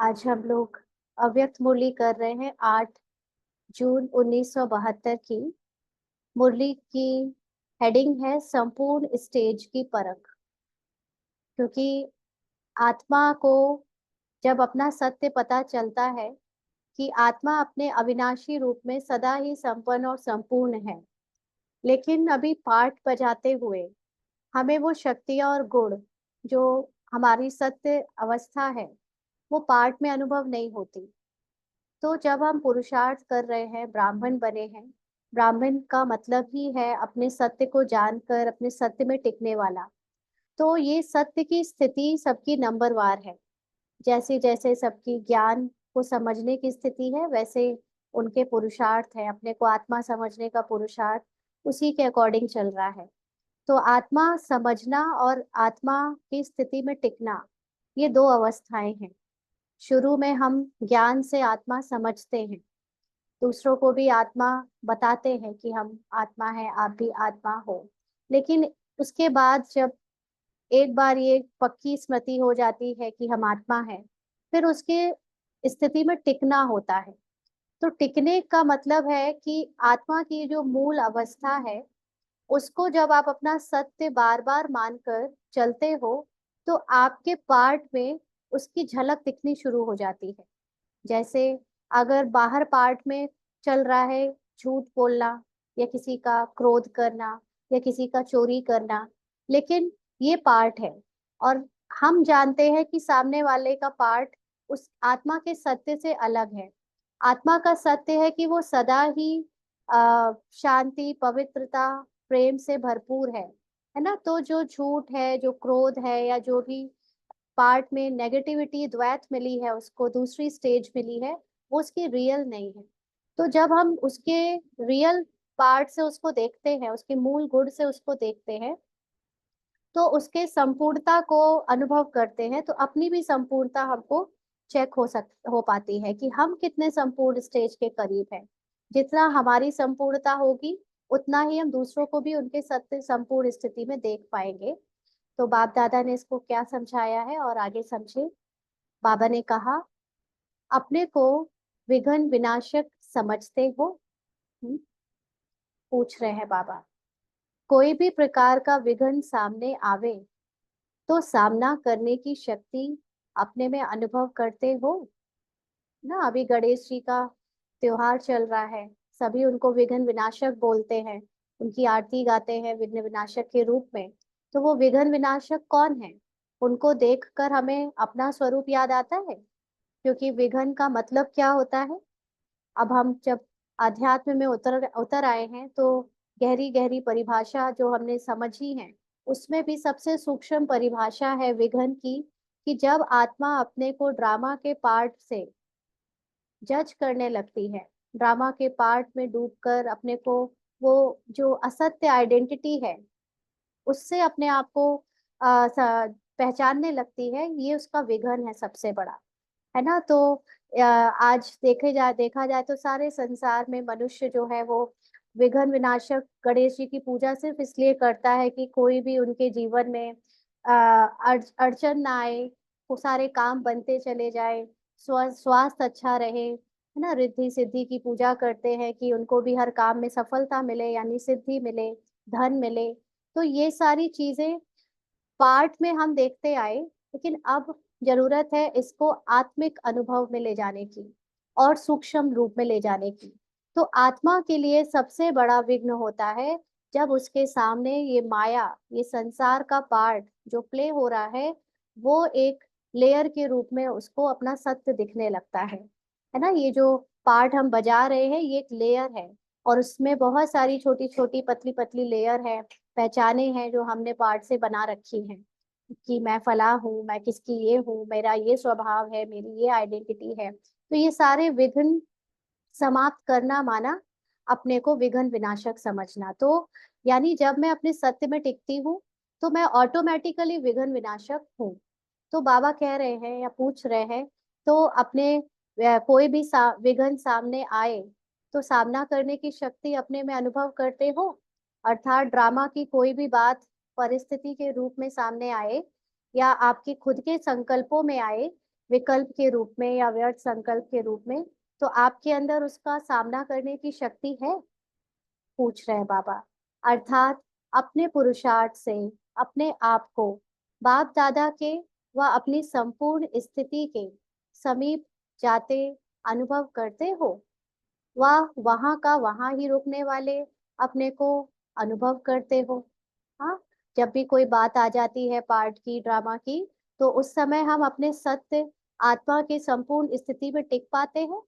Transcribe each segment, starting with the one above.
आज हम लोग अव्यक्त मुरली कर रहे हैं 8 जून 1972 की। मुरली की हेडिंग है संपूर्ण स्टेज की परख। क्योंकि आत्मा को जब अपना सत्य पता चलता है कि आत्मा अपने अविनाशी रूप में सदा ही संपन्न और संपूर्ण है, लेकिन अभी पाठ बजाते हुए हमें वो शक्तियां और गुण जो हमारी सत्य अवस्था है वो पाठ में अनुभव नहीं होती। तो जब हम पुरुषार्थ कर रहे हैं, ब्राह्मण बने हैं, ब्राह्मण का मतलब ही है अपने सत्य को जानकर अपने सत्य में टिकने वाला। तो ये सत्य की स्थिति सबकी नंबरवार है। जैसे जैसे सबकी ज्ञान को समझने की स्थिति है, वैसे उनके पुरुषार्थ है। अपने को आत्मा समझने का पुरुषार्थ उसी के अकॉर्डिंग चल रहा है। तो आत्मा समझना और आत्मा की स्थिति में टिकना, ये दो अवस्थाएं हैं। शुरू में हम ज्ञान से आत्मा समझते हैं, दूसरों को भी आत्मा बताते हैं कि हम आत्मा है, आप भी आत्मा हो। लेकिन उसके बाद जब एक बार ये पक्की स्मृति हो जाती है कि हम आत्मा है, फिर उसके स्थिति में टिकना होता है। तो टिकने का मतलब है कि आत्मा की जो मूल अवस्था है उसको जब आप अपना सत्य बार बार मानकर चलते हो, तो आपके पार्ट में उसकी झलक दिखनी शुरू हो जाती है। जैसे अगर बाहर पार्ट में चल रहा है झूठ बोलना, या किसी का क्रोध करना, या किसी का चोरी करना, लेकिन ये पार्ट है। और हम जानते हैं कि सामने वाले का पार्ट उस आत्मा के सत्य से अलग है। आत्मा का सत्य है कि वो सदा ही शांति, पवित्रता, प्रेम से भरपूर है ना। तो जो झूठ है, जो क्रोध है, या जो भी पार्ट में नेगेटिविटी, द्वैत मिली है, उसको दूसरी स्टेज मिली है, वो उसकी रियल नहीं है। तो जब हम उसके रियल पार्ट से उसको देखते हैं, उसके मूल गुण से उसको देखते हैं, तो उसके संपूर्णता को अनुभव करते हैं, तो अपनी भी संपूर्णता हमको चेक हो पाती है कि हम कितने संपूर्ण स्टेज के करीब हैं। जितना हमारी संपूर्णता होगी, उतना ही हम दूसरों को भी उनके सत्य संपूर्ण स्थिति में देख पाएंगे। तो बाप दादा ने इसको क्या समझाया है और आगे समझे। बाबा ने कहा, अपने को विघ्न विनाशक समझते हो? हम्म, पूछ रहे हैं बाबा। कोई भी प्रकार का विघ्न सामने आवे तो सामना करने की शक्ति अपने में अनुभव करते हो ना। अभी गणेश जी का त्योहार चल रहा है, सभी उनको विघ्न विनाशक बोलते हैं, उनकी आरती गाते हैं विघ्न विनाशक के रूप में। तो वो विघ्न विनाशक कौन है? उनको देखकर हमें अपना स्वरूप याद आता है। क्योंकि विघ्न का मतलब क्या होता है? अब हम जब अध्यात्म में उतर उतर आए हैं, तो गहरी गहरी परिभाषा जो हमने समझी है, उसमें भी सबसे सूक्ष्म परिभाषा है विघन की, कि जब आत्मा अपने को ड्रामा के पार्ट से जज करने लगती है, ड्रामा के पार्ट में डूबकर अपने को, वो जो असत्य आइडेंटिटी है, उससे अपने आप को पहचानने लगती है, ये उसका विघन है सबसे बड़ा, है ना। तो आज देखा जाए तो सारे संसार में मनुष्य जो है वो विघ्न विनाशक गणेश जी की पूजा सिर्फ इसलिए करता है कि कोई भी उनके जीवन में अड़चन ना आए, वो सारे काम बनते चले जाए, स्वास्थ्य अच्छा रहे, है ना। रिद्धि सिद्धि की पूजा करते हैं कि उनको भी हर काम में सफलता मिले, यानी सिद्धि मिले, धन मिले। तो ये सारी चीजें पार्ट में हम देखते आए, लेकिन अब जरूरत है इसको आत्मिक अनुभव में ले जाने की और सूक्ष्म रूप में ले जाने की। तो आत्मा के लिए सबसे बड़ा विघ्न होता है जब उसके सामने ये माया, ये संसार का पार्ट जो प्ले हो रहा है, वो एक लेयर के रूप में उसको अपना सत्य दिखने लगता है ना। ये जो पार्ट हम बजा रहे हैं, ये एक लेयर है, और उसमें बहुत सारी छोटी छोटी पतली पतली लेयर है, पहचाने हैं जो हमने पार्ट से बना रखी हैं, कि मैं फला हूँ, मैं किसकी ये हूँ, मेरा ये स्वभाव है, मेरी ये आइडेंटिटी है। तो ये सारे विघ्न समाप्त करना माना अपने को विघ्न विनाशक समझना। तो यानी जब मैं अपने सत्य में टिकती हूँ, तो मैं ऑटोमेटिकली विघ्न विनाशक हूँ। तो बाबा कह रहे हैं या पूछ रहे हैं, तो अपने कोई भी विघ्न सामने आए तो सामना करने की शक्ति अपने में अनुभव करते हो। अर्थात ड्रामा की कोई भी बात परिस्थिति के रूप में सामने आए, या आपके खुद के संकल्पों में आए, विकल्प के रूप में या व्यर्थ संकल्प के रूप में, तो आपके अंदर उसका सामना करने की शक्ति है? पूछ रहे हैं बाबा। अर्थात अपने पुरुषार्थ से अपने आप को बाप दादा के व अपनी संपूर्ण स्थिति के समीप जाते अनुभव करते हो, वह वहां का वहां ही रुकने वाले अपने को अनुभव करते हो। हाँ, जब भी कोई बात आ जाती है पार्ट की, ड्रामा की, तो उस समय हम अपने सत्य आत्मा की संपूर्ण स्थिति में टिक पाते हैं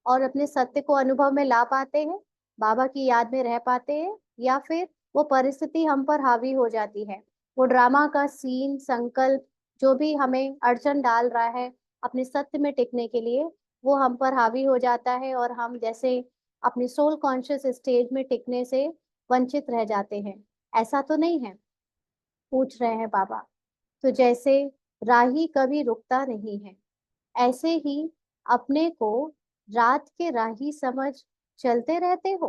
और अपने सत्य को अनुभव में ला पाते हैं, बाबा की याद में रह पाते हैं, या फिर वो परिस्थिति हम पर हावी हो जाती है, वो ड्रामा का सीन संकल्प जो भी हमें अड़चन डाल रहा है अपने सत्य में टिकने के लिए, वो हम पर हावी हो जाता है और हम जैसे अपने सोल कॉन्शियस स्टेज में टिकने से वंचित रह जाते हैं। ऐसा तो नहीं है? पूछ रहे हैं बाबा। तो जैसे राही कभी रुकता नहीं है, ऐसे ही अपने को रात के राही समझ चलते रहते हो,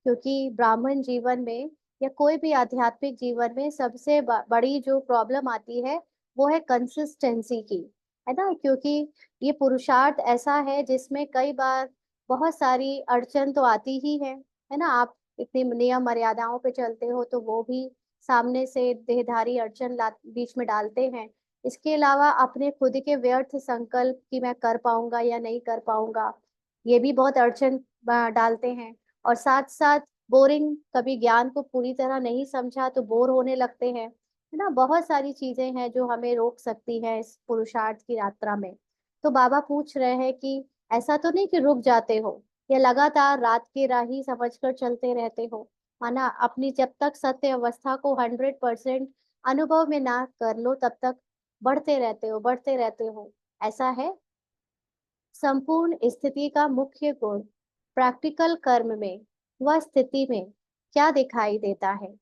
क्योंकि ब्राह्मण जीवन में या कोई भी आध्यात्मिक जीवन में सबसे बड़ी जो प्रॉब्लम आती है वो है कंसिस्टेंसी की, है ना? क्योंकि ये पुरुषार्थ ऐसा है जिसमें कई बार बहुत सारी अड़चन तो आती ही है ना? आप इतनी नियम मर्यादाओं पे चलते हो तो वो भी सामने से देहधारी अड़चन बीच में डालते हैं। इसके अलावा अपने खुद के व्यर्थ संकल्प कि मैं कर पाऊंगा या नहीं कर पाऊंगा, ये भी बहुत अड़चन डालते हैं। और साथ साथ बोरिंग, कभी ज्ञान को पूरी तरह नहीं समझा तो बोर होने लगते हैं, है ना? बहुत सारी चीजें हैं जो हमें रोक सकती हैं इस पुरुषार्थ की यात्रा में। तो बाबा पूछ रहे हैं कि ऐसा तो नहीं कि रुक जाते हो या लगातार रात की राही समझकर चलते रहते हो, माना अपनी जब तक सत्य अवस्था को 100% अनुभव में ना कर लो तब तक बढ़ते रहते हो, बढ़ते रहते हो, ऐसा है? संपूर्ण स्थिति का मुख्य गुण प्रैक्टिकल कर्म में वह स्थिति में क्या दिखाई देता है?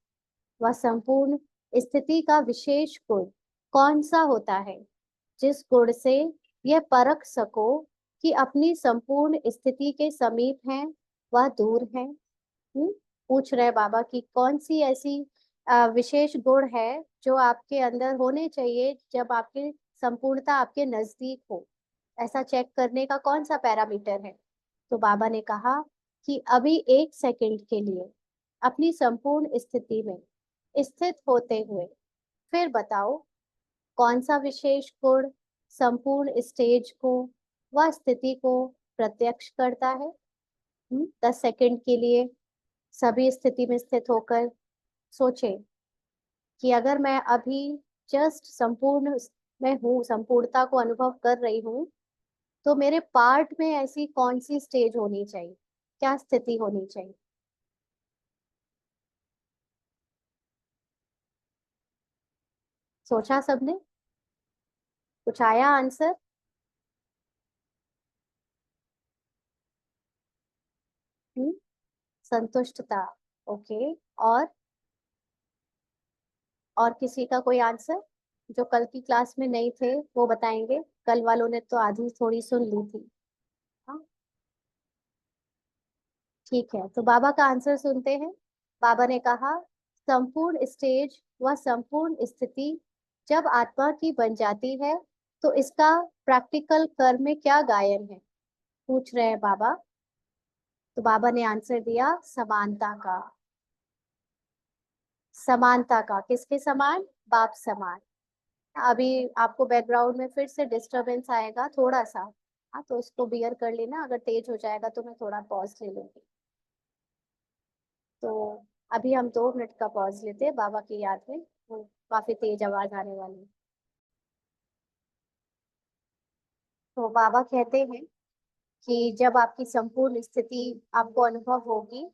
वह संपूर्ण स्थिति का विशेष गुण कौन सा होता है जिस गुण से यह परख सको कि अपनी संपूर्ण स्थिति के समीप है, वह दूर है? पूछ रहे बाबा कि कौन सी ऐसी विशेष गुण है जो आपके अंदर होने चाहिए जब आपकी संपूर्णता आपके नजदीक हो, ऐसा चेक करने का कौन सा पैरामीटर है? तो बाबा ने कहा कि अभी 1 सेकंड के लिए अपनी संपूर्ण स्थिति में स्थित होते हुए फिर बताओ कौन सा विशेष गुण संपूर्ण स्टेज को व स्थिति को प्रत्यक्ष करता है। 10 सेकंड के लिए सभी स्थिति में स्थित होकर सोचे कि अगर मैं अभी जस्ट संपूर्ण में हूँ, संपूर्णता को अनुभव कर रही हूँ, तो मेरे पार्ट में ऐसी कौन सी स्टेज होनी चाहिए, क्या स्थिति होनी चाहिए? सोचा सबने? कुछ आया आंसर? हम्म, संतुष्टता। ओके। और किसी का कोई आंसर जो कल की क्लास में नहीं थे वो बताएंगे? कल वालों ने तो आधी थोड़ी सुन ली थी। हाँ, ठीक है, तो बाबा का आंसर सुनते हैं। बाबा ने कहा संपूर्ण स्टेज व संपूर्ण स्थिति जब आत्मा की बन जाती है तो इसका प्रैक्टिकल कर्म में क्या गायन है? पूछ रहे हैं बाबा। तो बाबा ने आंसर दिया समानता का। समानता का किसके समान? बाप समान। अभी आपको बैकग्राउंड में फिर से डिस्टरबेंस आएगा थोड़ा सा, हाँ, तो उसको बियर कर लेना, अगर तेज हो जाएगा तो मैं थोड़ा पॉज ले लूंगी। तो अभी हम 2 मिनट का पॉज लेते हैं बाबा की याद में, वो काफी तेज आवाज आने वाली है। तो बाबा कहते हैं कि जब आपकी संपूर्ण स्थिति आपको अनुभव होगी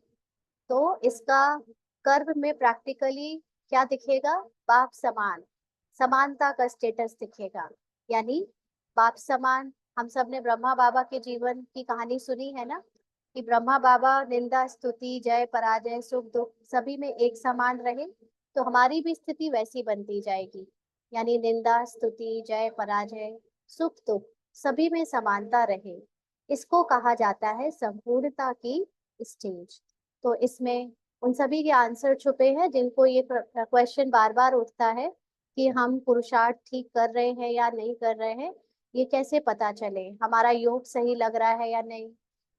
तो इसका कर्म में प्रैक्टिकली क्या दिखेगा? बाप समान, समानता का स्टेटस दिखेगा। यानी बाप समान, हम सब ने ब्रह्मा बाबा के जीवन की कहानी सुनी है ना, कि ब्रह्मा बाबा निंदा स्तुति जय पराजय सुख दुख सभी में एक समान रहे, तो हमारी भी स्थिति वैसी बनती जाएगी। यानी निंदा स्तुति जय पराजय सुख दुख सभी में समानता रहे, इसको कहा जाता है संपूर्णता की स्टेज। तो इसमें उन सभी के आंसर छुपे हैं जिनको ये क्वेश्चन बार बार उठता है कि हम पुरुषार्थ ठीक कर रहे हैं या नहीं कर रहे हैं। ये कैसे पता चले हमारा योग सही लग रहा है या नहीं,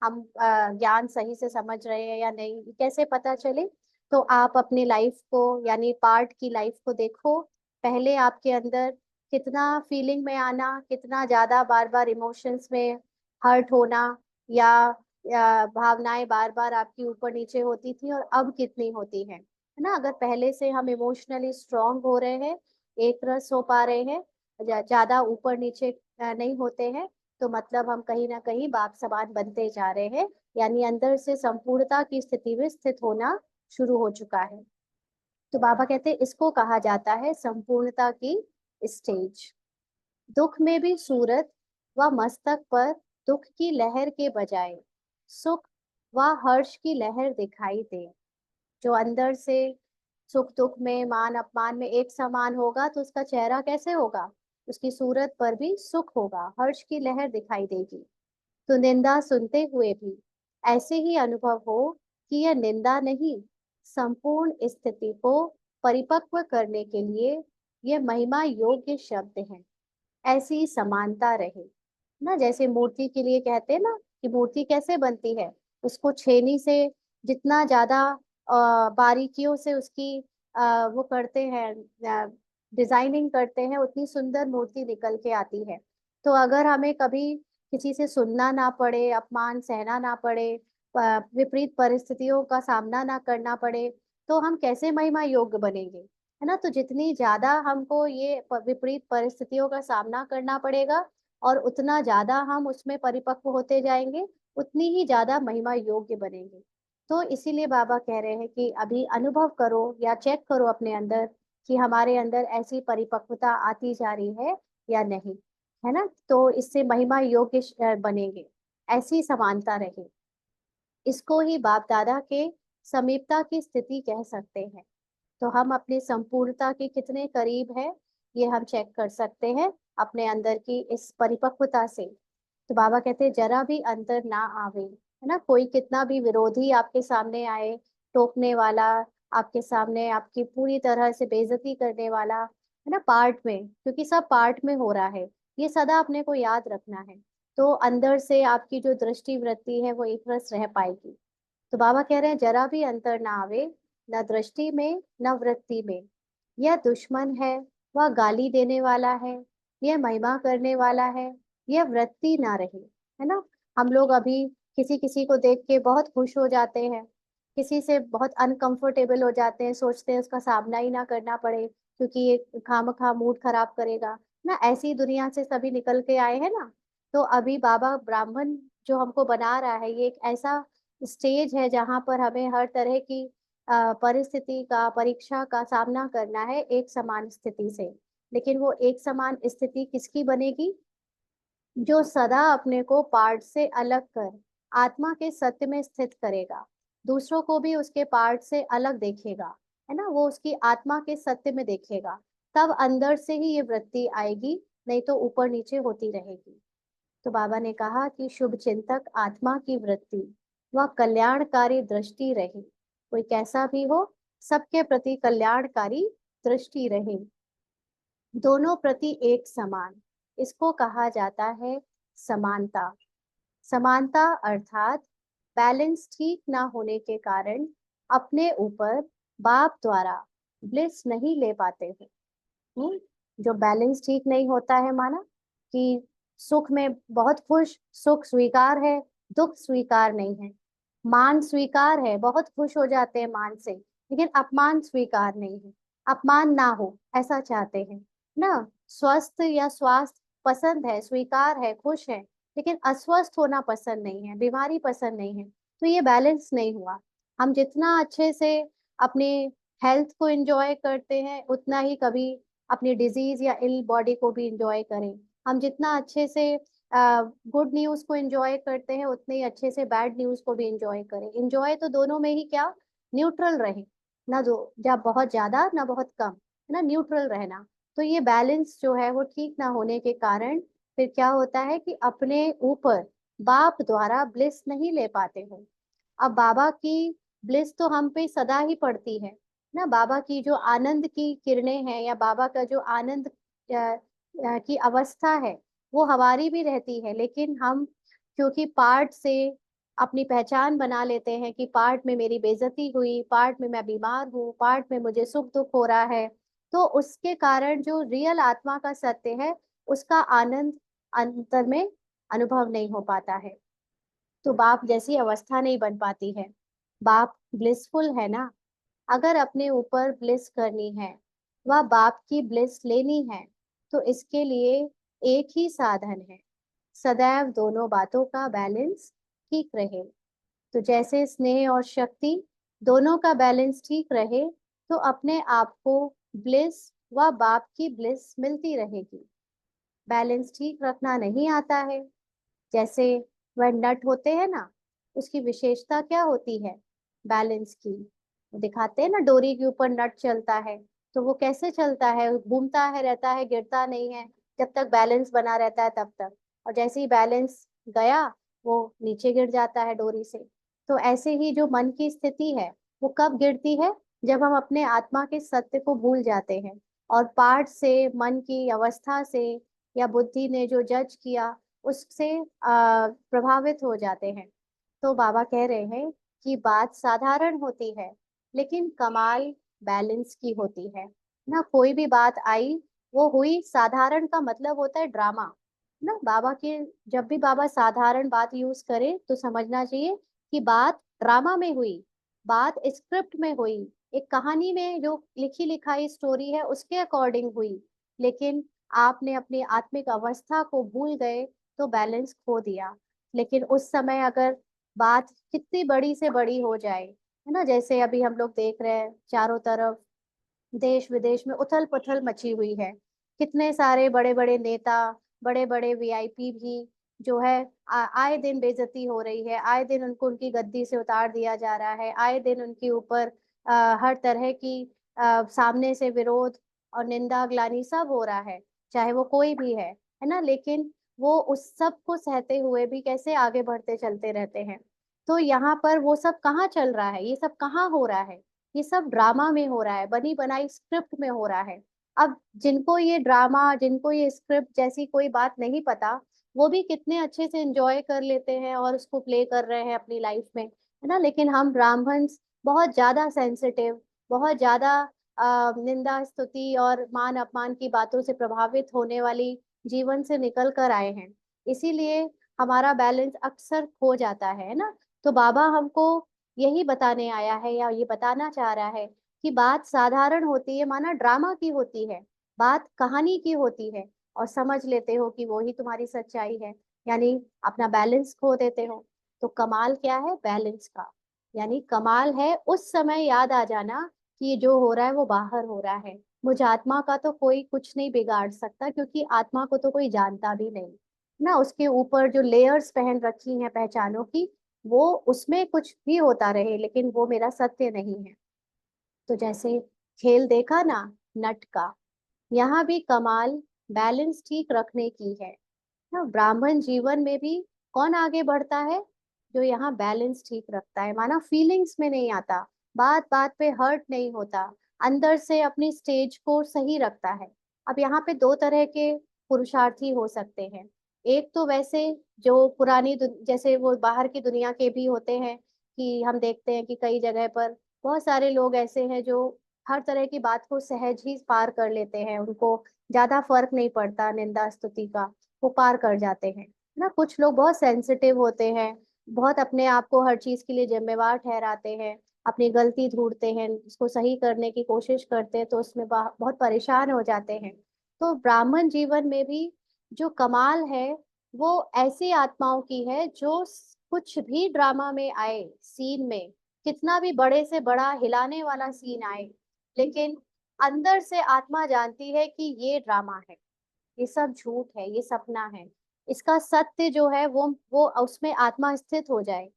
हम ज्ञान सही से समझ रहे हैं या नहीं, ये कैसे पता चले? तो आप अपनी लाइफ को यानी पार्ट की लाइफ को देखो। पहले आपके अंदर कितना फीलिंग में आना, कितना ज्यादा बार बार इमोशंस में हर्ट होना, या भावनाएं बार बार आपकी ऊपर नीचे होती थी, और अब कितनी होती है ना? अगर पहले से हम इमोशनली स्ट्रांग हो रहे हैं, एक रस हो पा रहे हैं, ज्यादा ऊपर नीचे नहीं होते हैं, तो मतलब हम कहीं ना कहीं बाप समान बनते जा रहे हैं, यानी अंदर से संपूर्णता की स्थिति में स्थित होना शुरू हो चुका है। तो बाबा कहते हैं इसको कहा जाता है संपूर्णता की स्टेज। दुख में भी सूरत व मस्तक पर दुख की लहर के बजाय सुख व हर्ष की लहर दिखाई दे। जो अंदर से सुख दुख में मान अपमान में एक समान होगा तो उसका चेहरा कैसे होगा? उसकी सूरत पर भी सुख होगा, हर्ष की लहर दिखाई देगी। तो निंदा सुनते हुए भी ऐसे ही अनुभव हो कि यह निंदा नहीं, संपूर्ण स्थिति को परिपक्व करने के लिए यह महिमा योग्य शब्द है। ऐसी समानता रहे ना, जैसे मूर्ति के लिए कहते हैं ना कि मूर्ति कैसे बनती है, उसको छेनी से जितना ज्यादा बारीकियों से उसकी वो करते हैं, डिजाइनिंग करते हैं, उतनी सुंदर मूर्ति निकल के आती है। तो अगर हमें कभी किसी से सुनना ना पड़े, अपमान सहना ना पड़े, विपरीत परिस्थितियों का सामना ना करना पड़े, तो हम कैसे महिमा योग्य बनेंगे? है ना? तो जितनी ज्यादा हमको ये विपरीत परिस्थितियों का सामना करना पड़ेगा और उतना ज्यादा हम उसमें परिपक्व होते जाएंगे, उतनी ही ज्यादा महिमा योग्य बनेंगे। तो इसीलिए बाबा कह रहे हैं कि अभी अनुभव करो या चेक करो अपने अंदर कि हमारे अंदर ऐसी परिपक्वता आती जा रही है या नहीं, है ना? तो इससे महिमा योग्य बनेंगे, ऐसी समानता रहे। इसको ही बाप दादा के समीपता की स्थिति कह सकते हैं। तो हम अपनी संपूर्णता के कितने करीब है, ये हम चेक कर सकते हैं अपने अंदर की इस परिपक्वता से। तो बाबा कहते हैं जरा भी अंतर ना आवे, है ना? कोई कितना भी विरोधी आपके सामने आए, टोकने वाला, आपके सामने आपकी पूरी तरह से बेइज्जती करने वाला, है ना, पार्ट में, क्योंकि सब पार्ट में हो रहा है, ये सदा अपने को याद रखना है। तो अंदर से आपकी जो दृष्टि वृत्ति है वो एक रस रह पाएगी। तो बाबा कह रहे हैं जरा भी अंतर ना आवे, न दृष्टि में न वृत्ति में। यह दुश्मन है, वह गाली देने वाला है, यह महिमा करने वाला है, यह वृत्ति ना रहे, है ना? हम लोग अभी किसी किसी को देख के बहुत खुश हो जाते हैं, किसी से बहुत अनकंफर्टेबल हो जाते हैं, सोचते हैं उसका सामना ही ना करना पड़े क्योंकि ये खामखा मूड खराब करेगा ना। ऐसी दुनिया से सभी निकल के आए हैं ना। तो अभी बाबा ब्राह्मण जो हमको बना रहा है, ये एक ऐसा स्टेज है जहाँ पर हमें हर तरह की परिस्थिति का, परीक्षा का सामना करना है एक समान स्थिति से। लेकिन वो एक समान स्थिति किसकी बनेगी? जो सदा अपने को पार्ट से अलग कर आत्मा के सत्य में स्थित करेगा, दूसरों को भी उसके पार्ट से अलग देखेगा, है ना, वो उसकी आत्मा के सत्य में देखेगा, तब अंदर से ही ये वृत्ति आएगी, नहीं तो ऊपर नीचे होती रहेगी। तो बाबा ने कहा कि शुभ चिंतक आत्मा की वृत्ति व कल्याणकारी दृष्टि रहे, कोई कैसा भी हो, सबके प्रति कल्याणकारी दृष्टि रहे, दोनों प्रति एक समान, इसको कहा जाता है समानता। समानता अर्थात बैलेंस ठीक ना होने के कारण अपने ऊपर बाप द्वारा ब्लिस नहीं ले पाते हैं। जो बैलेंस ठीक नहीं होता है, माना कि सुख में बहुत खुश, सुख स्वीकार है, दुख स्वीकार नहीं है, मान स्वीकार है, बहुत खुश हो जाते हैं मान से, लेकिन अपमान स्वीकार नहीं है, अपमान ना हो ऐसा चाहते हैं ना। स्वस्थ या स्वास्थ्य पसंद है, स्वीकार है, खुश है, लेकिन अस्वस्थ होना पसंद नहीं है, बीमारी पसंद नहीं है। तो ये बैलेंस नहीं हुआ। हम जितना अच्छे से अपने हेल्थ को एंजॉय करते हैं, उतना ही कभी अपनी डिजीज या इल बॉडी को भी इंजॉय करें। हम जितना अच्छे से गुड न्यूज को एंजॉय करते हैं, उतने ही अच्छे से बैड न्यूज को भी एंजॉय करें। एंजॉय तो दोनों में ही क्या, न्यूट्रल रहे, ना दो या बहुत ज्यादा ना बहुत कम, है ना, न्यूट्रल रहना। तो ये बैलेंस जो है वो ठीक ना होने के कारण फिर क्या होता है कि अपने ऊपर बाप द्वारा ब्लिस नहीं ले पाते हो। अब बाबा की ब्लिस तो हम पे सदा ही पड़ती है ना, बाबा की जो आनंद की किरणें हैं या बाबा का जो आनंद की अवस्था है, वो हमारी भी रहती है, लेकिन हम क्योंकि पार्ट से अपनी पहचान बना लेते हैं कि पार्ट में मेरी बेइज्जती हुई, पार्ट में मैं बीमार हूँ, पार्ट में मुझे सुख दुख हो रहा है, तो उसके कारण जो रियल आत्मा का सत्य है उसका आनंद अंतर में अनुभव नहीं हो पाता है। तो बाप जैसी अवस्था नहीं बन पाती है। बाप ब्लिसफुल है ना। अगर अपने ऊपर ब्लिस करनी है, वह बाप की ब्लिस लेनी है, तो इसके लिए एक ही साधन है, सदैव दोनों बातों का बैलेंस ठीक रहे। तो जैसे स्नेह और शक्ति दोनों का बैलेंस ठीक रहे, तो अपने आप को ब्लिस व बाप की ब्लिस मिलती रहेगी। बैलेंस ठीक रखना नहीं आता है, जैसे वह नट होते हैं ना, उसकी विशेषता क्या होती है बैलेंस की? वो दिखाते हैं ना, डोरी के ऊपर नट चलता है, तो वो कैसे चलता है, घूमता है, रहता है, गिरता नहीं है, जब तक बैलेंस बना रहता है तब तक। और जैसे ही बैलेंस गया, वो नीचे गिर जाता है डोरी से। तो ऐसे ही जो मन की स्थिति है, वो कब गिरती है? जब हम अपने आत्मा के सत्य को भूल जाते हैं और पाठ से, मन की अवस्था से, या बुद्धि ने जो जज किया उससे प्रभावित हो जाते हैं। तो बाबा कह रहे हैं कि बात साधारण होती है, लेकिन कमाल बैलेंस की होती है ना। कोई भी बात आई, वो हुई, साधारण का मतलब होता है ड्रामा ना। बाबा के, जब भी बाबा साधारण बात यूज करे तो समझना चाहिए कि बात ड्रामा में हुई, बात स्क्रिप्ट में हुई, एक कहानी में जो लिखी लिखाई स्टोरी है उसके अकॉर्डिंग हुई। लेकिन आपने अपनी आत्मिक अवस्था को भूल गए तो बैलेंस खो दिया। लेकिन उस समय अगर बात कितनी बड़ी से बड़ी हो जाए, है ना, जैसे अभी हम लोग देख रहे हैं चारों तरफ देश विदेश में उथल पुथल मची हुई है, कितने सारे बड़े बड़े नेता, बड़े बड़े वीआईपी भी जो है आए दिन बेइज्जती हो रही है, आए दिन उनको उनकी गद्दी से उतार दिया जा रहा है, आए दिन उनके ऊपर हर तरह की सामने से विरोध और निंदा ग्लानि सब हो रहा है, चाहे वो कोई भी है ना। लेकिन वो उस सब को सहते हुए भी कैसे आगे बढ़ते चलते रहते हैं। तो यहाँ पर वो सब कहाँ चल रहा है, ये सब कहाँ हो रहा है? ये सब ड्रामा में हो रहा है, बनी बनाई स्क्रिप्ट में हो रहा है। अब जिनको ये ड्रामा, जिनको ये स्क्रिप्ट जैसी कोई बात नहीं पता, वो भी कितने अच्छे से एंजॉय कर लेते हैं और उसको प्ले कर रहे हैं अपनी लाइफ में, है ना। लेकिन हम ब्राह्मण्स बहुत ज्यादा सेंसिटिव, बहुत ज्यादा निंदा स्तुति और मान अपमान की बातों से प्रभावित होने वाली जीवन से निकल कर आए हैं, इसीलिए हमारा बैलेंस अक्सर खो जाता है ना। तो बाबा हमको यही बताने आया है, या ये बताना चाह रहा है कि बात साधारण होती है, माना ड्रामा की होती है, बात कहानी की होती है, और समझ लेते हो कि वो ही तुम्हारी सच्चाई है, यानी अपना बैलेंस खो देते हो। तो कमाल क्या है बैलेंस का? यानी कमाल है उस समय याद आ जाना कि ये जो हो रहा है वो बाहर हो रहा है, मुझ आत्मा का तो कोई कुछ नहीं बिगाड़ सकता, क्योंकि आत्मा को तो कोई जानता भी नहीं ना। उसके ऊपर जो लेयर्स पहन रखी हैं पहचानों की, वो उसमें कुछ भी होता रहे, लेकिन वो मेरा सत्य नहीं है। तो जैसे खेल देखा ना, नट का, यहाँ भी कमाल बैलेंस ठीक रखने की है ना। ब्राह्मण जीवन में भी कौन आगे बढ़ता है? जो यहाँ बैलेंस ठीक रखता है, माना फीलिंग्स में नहीं आता, बात बात पे हर्ट नहीं होता, अंदर से अपनी स्टेज को सही रखता है। अब यहाँ पे दो तरह के पुरुषार्थी हो सकते हैं। एक तो वैसे जो जैसे वो बाहर की दुनिया के भी होते हैं, कि हम देखते हैं कि कई जगह पर बहुत सारे लोग ऐसे हैं जो हर तरह की बात को सहज ही पार कर लेते हैं, उनको ज्यादा फर्क नहीं पड़ता निंदा स्तुति का, वो पार कर जाते हैं ना। कुछ लोग बहुत सेंसिटिव होते हैं, बहुत अपने आप को हर चीज के लिए जिम्मेवार ठहराते हैं, अपनी गलती ढूंढते हैं, उसको सही करने की कोशिश करते हैं, तो उसमें बहुत परेशान हो जाते हैं। तो ब्राह्मण जीवन में भी जो कमाल है, वो ऐसी आत्माओं की है जो कुछ भी ड्रामा में आए, सीन में कितना भी बड़े से बड़ा हिलाने वाला सीन आए, लेकिन अंदर से आत्मा जानती है कि ये ड्रामा है, ये सब झूठ है, ये सपना है। इसका सत्य जो है वो उसमें आत्मा स्थित हो जाए।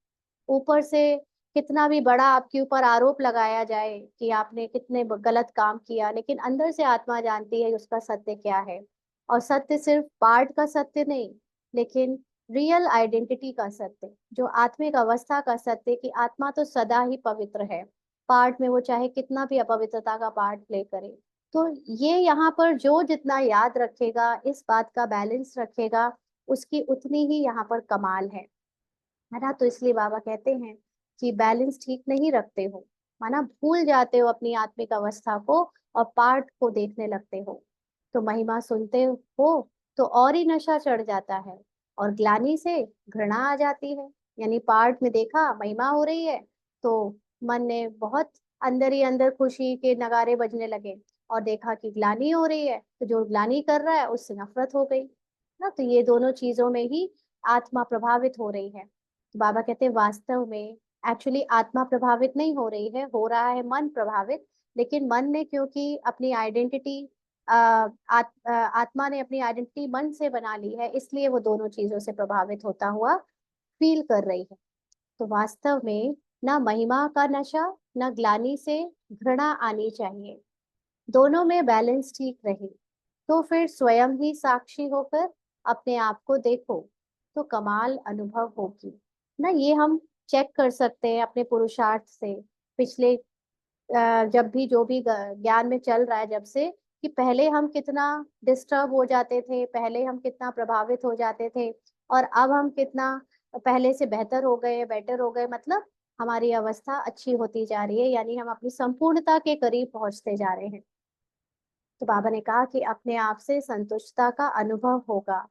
ऊपर से कितना भी बड़ा आपके ऊपर आरोप लगाया जाए कि आपने कितने गलत काम किया, लेकिन अंदर से आत्मा जानती है उसका सत्य क्या है। और सत्य सिर्फ पार्ट का सत्य नहीं, लेकिन रियल आइडेंटिटी का सत्य, जो आत्मिक अवस्था का सत्य, कि आत्मा तो सदा ही पवित्र है, पार्ट में वो चाहे कितना भी अपवित्रता का पार्ट प्ले करे। तो ये यहाँ पर जो जितना याद रखेगा, इस बात का बैलेंस रखेगा, उसकी उतनी ही यहाँ पर कमाल है ना। तो इसलिए बाबा कहते हैं कि बैलेंस ठीक नहीं रखते हो, माना भूल जाते हो अपनी आत्मिक अवस्था को और पाठ को देखने लगते हो, तो महिमा सुनते हो तो और ही नशा चढ़ जाता है और ग्लानि से घृणा आ जाती है। यानी पाठ में देखा महिमा हो रही है तो मन ने बहुत अंदर ही अंदर खुशी के नगारे बजने लगे, और देखा कि ग्लानि हो रही है तो जो ग्लानि कर रहा है उससे नफरत हो गई ना। तो ये दोनों चीजों में ही आत्मा प्रभावित हो रही है। तो बाबा कहते हैं वास्तव में एक्चुअली आत्मा प्रभावित नहीं हो रही है, हो रहा है मन प्रभावित। लेकिन मन ने क्योंकि अपनी आइडेंटिटी आत्मा ने अपनी आइडेंटिटी मन से बना ली है, इसलिए वो दोनों चीजों से प्रभावित होता हुआ फील कर रही है। तो वास्तव में ना महिमा का नशा, ना ग्लानि से घृणा आनी चाहिए, दोनों में बैलेंस ठीक रहे तो फिर स्वयं ही साक्षी होकर अपने आप को देखो तो कमाल अनुभव होगी ना। ये हम चेक कर सकते हैं अपने पुरुषार्थ से, पिछले जब भी जो भी ज्ञान में चल रहा है जब से, कि पहले हम कितना डिस्टर्ब हो जाते थे, पहले हम कितना प्रभावित हो जाते थे, और अब हम कितना पहले से बेहतर हो गए, बेटर हो गए, मतलब हमारी अवस्था अच्छी होती जा रही है, यानी हम अपनी संपूर्णता के करीब पहुंचते जा रहे हैं। तो बाबा ने कहा कि अपने आप से संतुष्टता का अनुभव होगा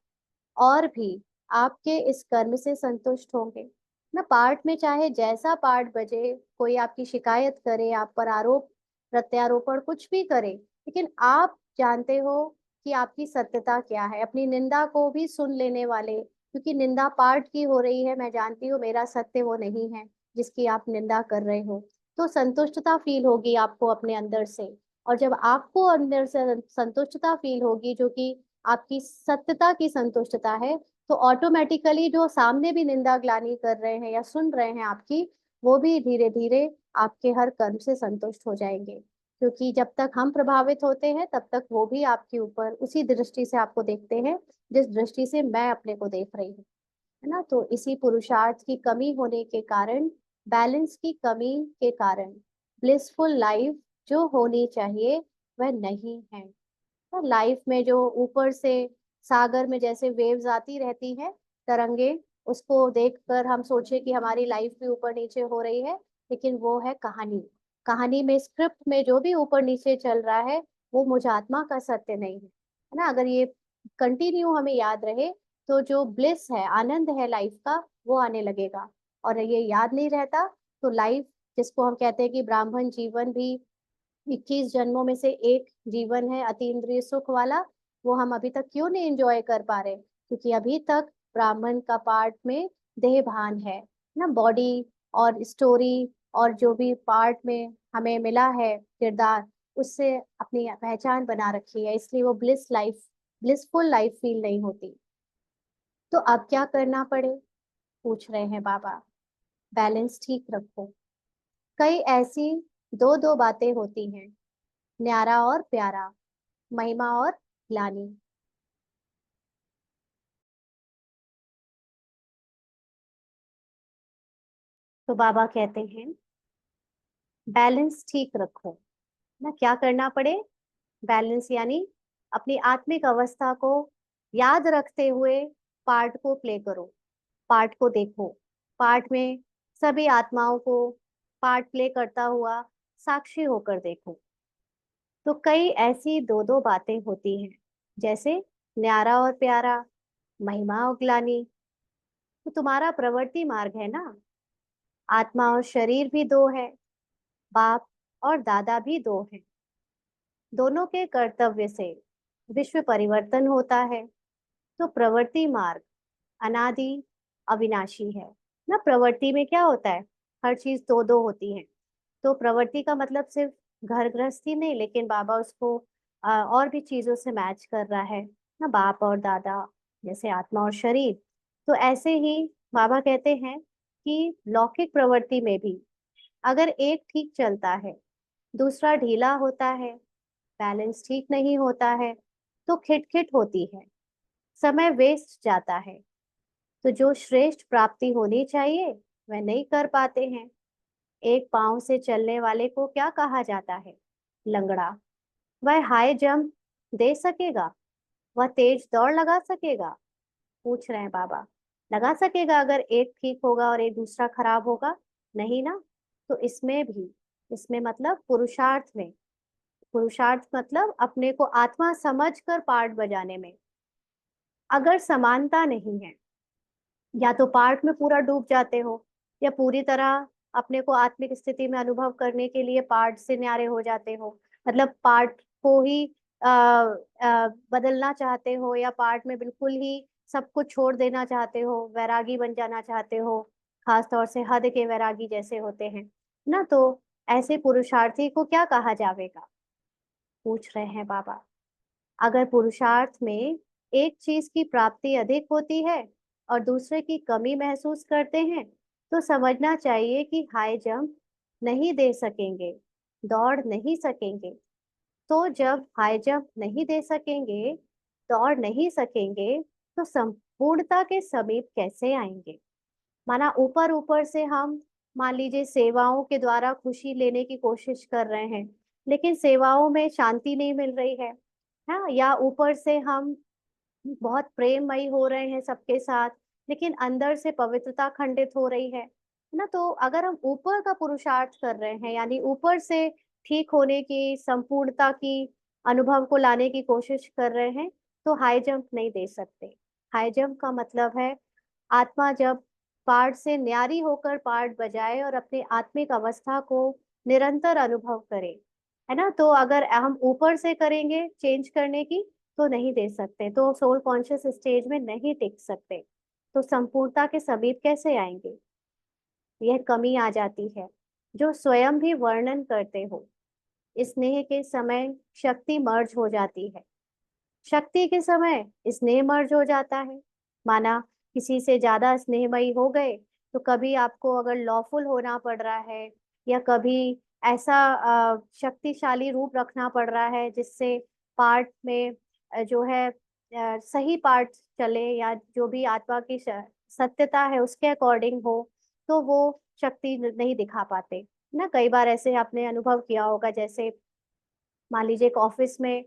और भी आपके इस कर्म से संतुष्ट होंगे ना। पाठ में चाहे जैसा पाठ बजे, कोई आपकी शिकायत करे, आप पर आरोप प्रत्यारोपण कुछ भी करे, लेकिन आप जानते हो कि आपकी सत्यता क्या है। अपनी निंदा को भी सुन लेने वाले, क्योंकि निंदा पाठ की हो रही है, मैं जानती हूँ मेरा सत्य वो नहीं है जिसकी आप निंदा कर रहे हो, तो संतुष्टता फील होगी आपको अपने अंदर से। और जब आपको अंदर से संतुष्टता फील होगी, जो कि आपकी सत्यता की संतुष्टता है, तो ऑटोमेटिकली जो सामने भी निंदा ग्लानि कर रहे हैं या सुन रहे हैं आपकी, वो भी धीरे धीरे आपके हर कर्म से संतुष्ट हो जाएंगे। क्योंकि जब तक हम प्रभावित होते हैं तब तक वो भी आपके ऊपर उसी दृष्टि से आपको देखते हैं जिस दृष्टि से मैं अपने को देख रही हूँ, है ना। तो इसी पुरुषार्थ की कमी होने के कारण, बैलेंस की कमी के कारण ब्लिसफुल लाइफ जो होनी चाहिए वह नहीं है। तो लाइफ में जो ऊपर से सागर में जैसे वेव्स आती रहती हैं, तरंगे, उसको देखकर हम सोचे कि हमारी लाइफ भी ऊपर नीचे हो रही है, लेकिन वो है कहानी। कहानी में, स्क्रिप्ट में जो भी ऊपर नीचे चल रहा है वो मुझ आत्मा का सत्य नहीं है ना। अगर ये कंटिन्यू हमें याद रहे तो जो ब्लिस है, आनंद है लाइफ का, वो आने लगेगा। और ये याद नहीं रहता तो लाइफ, जिसको हम कहते हैं कि ब्राह्मण जीवन भी 21 जन्मों में से एक जीवन है अतीन्द्रिय सुख वाला, वो हम अभी तक क्यों नहीं एंजॉय कर पा रहे? क्योंकि अभी तक ब्राह्मण का पार्ट में देह भान है ना, बॉडी और स्टोरी और जो भी पार्ट में हमें मिला है किरदार, उससे अपनी पहचान बना रखी है, इसलिए वो ब्लिसफुल लाइफ फील नहीं होती। तो अब क्या करना पड़े, पूछ रहे हैं बाबा। बैलेंस ठीक रखो। कई ऐसी दो दो बातें होती हैं, न्यारा और प्यारा, महिमा और ग्लानि। तो बाबा कहते हैं बैलेंस ठीक रखो ना। क्या करना पड़े? बैलेंस यानी अपनी आत्मिक अवस्था को याद रखते हुए पार्ट को प्ले करो, पार्ट को देखो, पार्ट में सभी आत्माओं को पार्ट प्ले करता हुआ साक्षी होकर देखो। तो कई ऐसी दो दो बातें होती हैं, जैसे न्यारा और प्यारा, महिमा और ग्लानि। तो तुम्हारा प्रवृत्ति मार्ग है ना, आत्मा और शरीर भी दो है, बाप और दादा भी दो हैं, दोनों के कर्तव्य से विश्व परिवर्तन होता है। तो प्रवृत्ति मार्ग अनादि अविनाशी है ना। प्रवृत्ति में क्या होता है, हर चीज दो दो होती है। तो प्रवृत्ति का मतलब सिर्फ घर गृहस्थी नहीं, लेकिन बाबा उसको और भी चीजों से मैच कर रहा है ना, बाप और दादा, जैसे आत्मा और शरीर। तो ऐसे ही बाबा कहते हैं कि लौकिक प्रवृत्ति में भी अगर एक ठीक चलता है, दूसरा ढीला होता है, बैलेंस ठीक नहीं होता है, तो खिटखिट होती है, समय वेस्ट जाता है। तो जो श्रेष्ठ प्राप्ति होनी चाहिए वह नहीं कर पाते हैं। एक पांव से चलने वाले को क्या कहा जाता है? लंगड़ा। वह हाई जंप दे सकेगा? वह तेज दौड़ लगा सकेगा? पूछ रहे हैं बाबा। लगा सकेगा अगर एक ठीक होगा और एक दूसरा खराब होगा? नहीं ना। तो इसमें भी, इसमें मतलब पुरुषार्थ में, पुरुषार्थ मतलब अपने को आत्मा समझ कर पार्ट बजाने में अगर समानता नहीं है, या तो पार्ट में पूरा डूब जाते हो, या पूरी तरह अपने को आत्मिक स्थिति में अनुभव करने के लिए पार्ट से न्यारे हो जाते हो, मतलब पार्ट को ही बदलना चाहते हो, या पार्ट में बिल्कुल ही सब कुछ छोड़ देना चाहते हो, वैरागी बन जाना चाहते हो, खास तौर से हद के वैरागी जैसे होते हैं ना। तो ऐसे पुरुषार्थी को क्या कहा जाएगा? पूछ रहे हैं बाबा। अगर पुरुषार्थ में एक चीज की प्राप्ति अधिक होती है और दूसरे की कमी महसूस करते हैं, तो समझना चाहिए कि हाई जंप नहीं दे सकेंगे, दौड़ नहीं सकेंगे। तो जब हाई जंप नहीं दे सकेंगे, दौड़ नहीं सकेंगे, तो संपूर्णता के समीप कैसे आएंगे? माना ऊपर ऊपर से हम, मान लीजिए सेवाओं के द्वारा खुशी लेने की कोशिश कर रहे हैं, लेकिन सेवाओं में शांति नहीं मिल रही है। हाँ, या ऊपर से हम बहुत प्रेममयी हो रहे हैं सबके साथ, लेकिन अंदर से पवित्रता खंडित हो रही है ना। तो अगर हम ऊपर का पुरुषार्थ कर रहे हैं, यानी ऊपर से ठीक होने की, संपूर्णता की अनुभव को लाने की कोशिश कर रहे हैं, तो हाई जंप नहीं दे सकते। हाई जंप का मतलब है आत्मा जब पार्ट से न्यारी होकर पार्ट बजाए और अपनी आत्मिक अवस्था को निरंतर अनुभव करे, है ना। तो अगर हम ऊपर से करेंगे चेंज करने की, तो नहीं दे सकते, तो सोल कॉन्शियस स्टेज में नहीं टिक सकते। तो संपूर्णता के समीप कैसे आएंगे? यह कमी आ जाती है जो स्वयं भी वर्णन करते हो। स्नेह के समय शक्ति मर्ज हो जाती है, शक्ति के समय स्नेह मर्ज हो जाता है। माना किसी से ज्यादा स्नेहमयी हो गए, तो कभी आपको अगर लॉफुल होना पड़ रहा है, या कभी ऐसा शक्तिशाली रूप रखना पड़ रहा है जिससे पार्ट में जो है सही पार्ट चले, या जो भी आत्मा की सत्यता है उसके अकॉर्डिंग हो, तो वो शक्ति नहीं दिखा पाते ना। कई बार ऐसे आपने अनुभव किया होगा, जैसे मान लीजिए एक ऑफिस में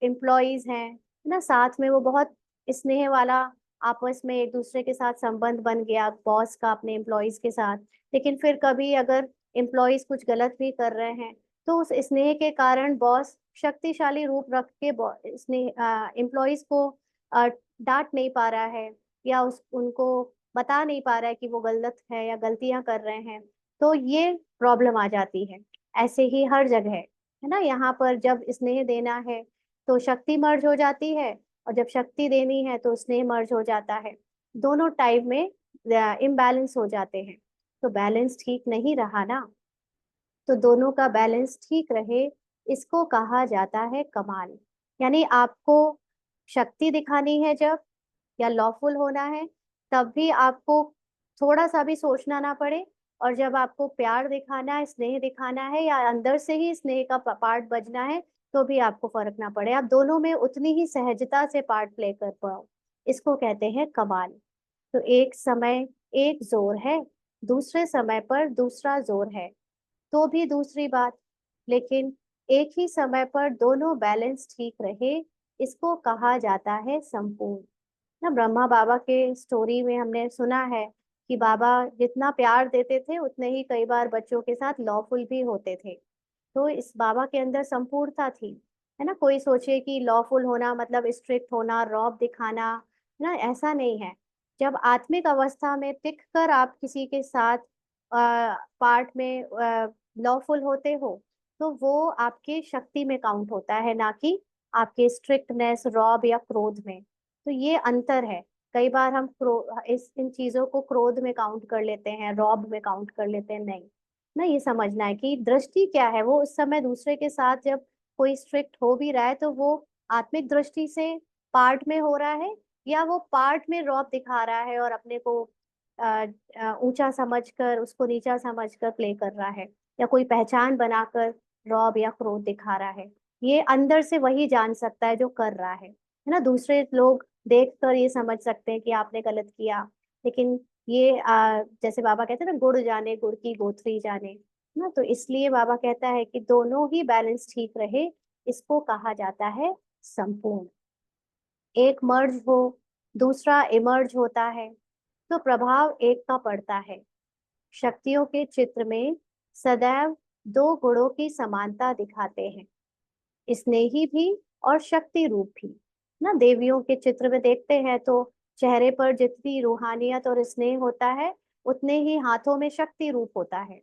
एम्प्लॉयज हैं ना, साथ में वो बहुत स्नेह वाला, आपस में एक दूसरे के साथ संबंध बन गया बॉस का अपने एम्प्लॉयज के साथ। लेकिन फिर कभी अगर एम्प्लॉयज कुछ गलत भी कर रहे हैं, तो उस स्नेह के कारण बॉस शक्तिशाली रूप रख के स्नेह एम्प्लॉयज को अ, डांट नहीं पा रहा है, या उस उनको बता नहीं पा रहा है कि वो गलत है या गलतियां कर रहे हैं। तो ये प्रॉब्लम आ जाती है। ऐसे ही हर जगह है ना, यहाँ पर जब स्नेह देना है तो शक्ति मर्ज हो जाती है, और जब शक्ति देनी है तो स्नेह मर्ज हो जाता है। दोनों टाइप में इम्बैलेंस हो जाते हैं, तो बैलेंस ठीक नहीं रहा ना। तो दोनों का बैलेंस ठीक रहे, इसको कहा जाता है कमाल। यानी आपको शक्ति दिखानी है जब, या लॉफुल होना है, तब भी आपको थोड़ा सा भी सोचना ना पड़े। और जब आपको प्यार दिखाना है, स्नेह दिखाना है, या अंदर से ही स्नेह का पार्ट बजना है, तो भी आपको फर्क ना पड़े, आप दोनों में उतनी ही सहजता से पार्ट प्ले कर पाओ। इसको कहते हैं कमाल। तो एक समय एक जोर है, दूसरे समय पर दूसरा जोर है, तो भी दूसरी बात। लेकिन एक ही समय पर दोनों बैलेंस ठीक रहे, इसको कहा जाता है संपूर्ण ना। ब्रह्मा बाबा के स्टोरी में हमने सुना है कि बाबा जितना प्यार देते थे, उतने ही कई बार बच्चों के साथ लॉफुल भी होते थे। तो इस बाबा के अंदर संपूर्णता थी, है ना। कोई सोचे कि लॉफुल होना मतलब स्ट्रिक्ट होना, रौब दिखाना, है ना, ऐसा नहीं है। जब आत्मिक अवस्था में टिक कर आप किसी के साथ पार्ट में लॉफुल होते हो, तो वो आपके शक्ति में काउंट होता है, ना कि आपके स्ट्रिक्टनेस, रौब या क्रोध में। तो ये अंतर है। कई बार हम इन चीजों को क्रोध में काउंट कर लेते हैं, रौब में काउंट कर लेते हैं, नहीं ना। ये समझना है कि दृष्टि क्या है। वो उस समय दूसरे के साथ जब कोई स्ट्रिक्ट हो भी रहा है, तो वो आत्मिक दृष्टि से पार्ट में हो रहा है, या वो पार्ट में रौब दिखा रहा है और अपने को ऊंचा समझकर, उसको नीचा समझकर प्ले कर रहा है, या कोई पहचान बनाकर रौब या क्रोध दिखा रहा है। ये अंदर से वही जान सकता है जो कर रहा है ना। दूसरे लोग देखकर ये समझ सकते हैं कि आपने गलत किया, लेकिन ये जैसे बाबा कहते हैं ना, गुड़ जाने गुड़ की गोथरी जाने ना। तो इसलिए बाबा कहता है कि दोनों ही बैलेंस ठीक रहे, इसको कहा जाता है संपूर्ण। एक मर्ज हो, दूसरा इमर्ज होता है, तो प्रभाव एक का पड़ता है। शक्तियों के चित्र में सदैव दो गुणों की समानता दिखाते हैं, स्नेही भी और शक्ति रूप भी। ना देवियों के चित्र में देखते हैं तो चेहरे पर जितनी रूहानियत और स्नेह होता है, उतने ही हाथों में शक्ति रूप होता है।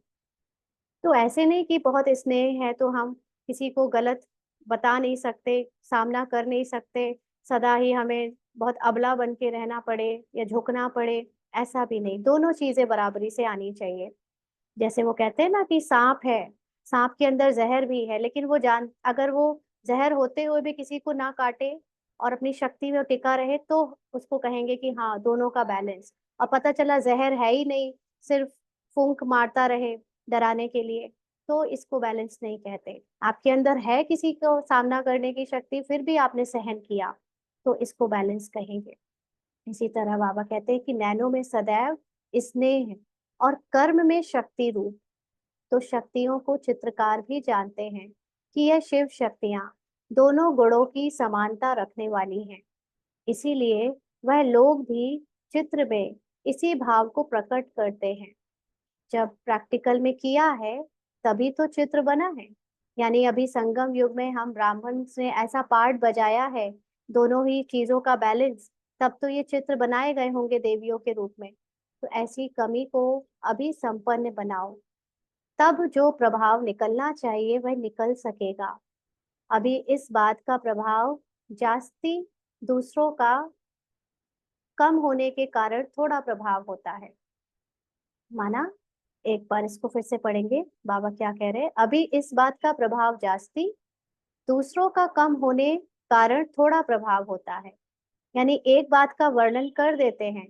तो ऐसे नहीं कि बहुत स्नेह है तो हम किसी को गलत बता नहीं सकते, सामना कर नहीं सकते, सदा ही हमें बहुत अबला बन के रहना पड़े या झुकना पड़े, ऐसा भी नहीं। दोनों चीजें बराबरी से आनी चाहिए। जैसे वो कहते हैं ना कि सांप है, सांप के अंदर जहर भी है, लेकिन वो जान अगर वो जहर होते हुए भी किसी को ना काटे और अपनी शक्ति में टिका रहे, तो उसको कहेंगे कि हाँ, दोनों का बैलेंस। और पता चला जहर है ही नहीं, सिर्फ फूंक मारता रहे डराने के लिए, तो इसको बैलेंस नहीं कहते। आपके अंदर है किसी को सामना करने की शक्ति, फिर भी आपने सहन किया, तो इसको बैलेंस कहेंगे। इसी तरह बाबा कहते हैं कि नैनो में सदैव स्नेह है और कर्म में शक्ति रूप। तो शक्तियों को चित्रकार भी जानते हैं कि यह शिव शक्तियां दोनों गुणों की समानता रखने वाली हैं। इसीलिए वह लोग भी चित्र में इसी भाव को प्रकट करते हैं। जब प्रैक्टिकल में किया है, तभी तो चित्र बना है। यानी अभी संगम युग में हम ब्राह्मण ने ऐसा पार्ट बजाया है, दोनों ही चीजों का बैलेंस, तब तो ये चित्र बनाए गए होंगे देवियों के रूप में। तो ऐसी कमी को अभी संपन्न बनाओ, तब जो प्रभाव निकलना चाहिए वह निकल सकेगा। अभी इस बात का प्रभाव जास्ती दूसरों का कम होने के कारण थोड़ा प्रभाव होता है। माना? एक बार इसको फिर से पढ़ेंगे, बाबा क्या कह रहे हैं। अभी इस बात का प्रभाव जास्ती दूसरों का कम होने कारण थोड़ा प्रभाव होता है। यानी एक बात का वर्णन कर देते हैं,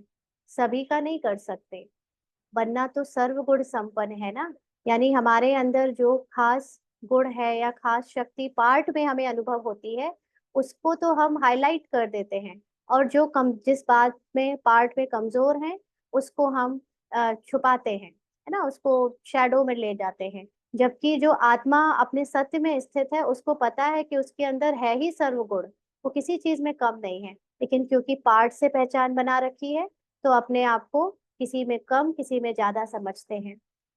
सभी का नहीं कर सकते। बनना तो सर्वगुण संपन्न है ना। यानी हमारे अंदर जो खास गुण है या खास शक्ति पार्ट में हमें अनुभव होती है, उसको तो हम हाईलाइट कर देते हैं। और जो कम जिस बात में पार्ट में कमजोर हैं, उसको हम छुपाते हैं, है ना, उसको शैडो में ले जाते हैं। जबकि जो आत्मा अपने सत्य में स्थित है, उसको पता है कि उसके अंदर है ही सर्वगुण, वो किसी चीज में कम नहीं है। लेकिन क्योंकि पार्ट से पहचान बना रखी है, तो अपने आप को किसी में कम किसी में ज्यादा समझते हैं।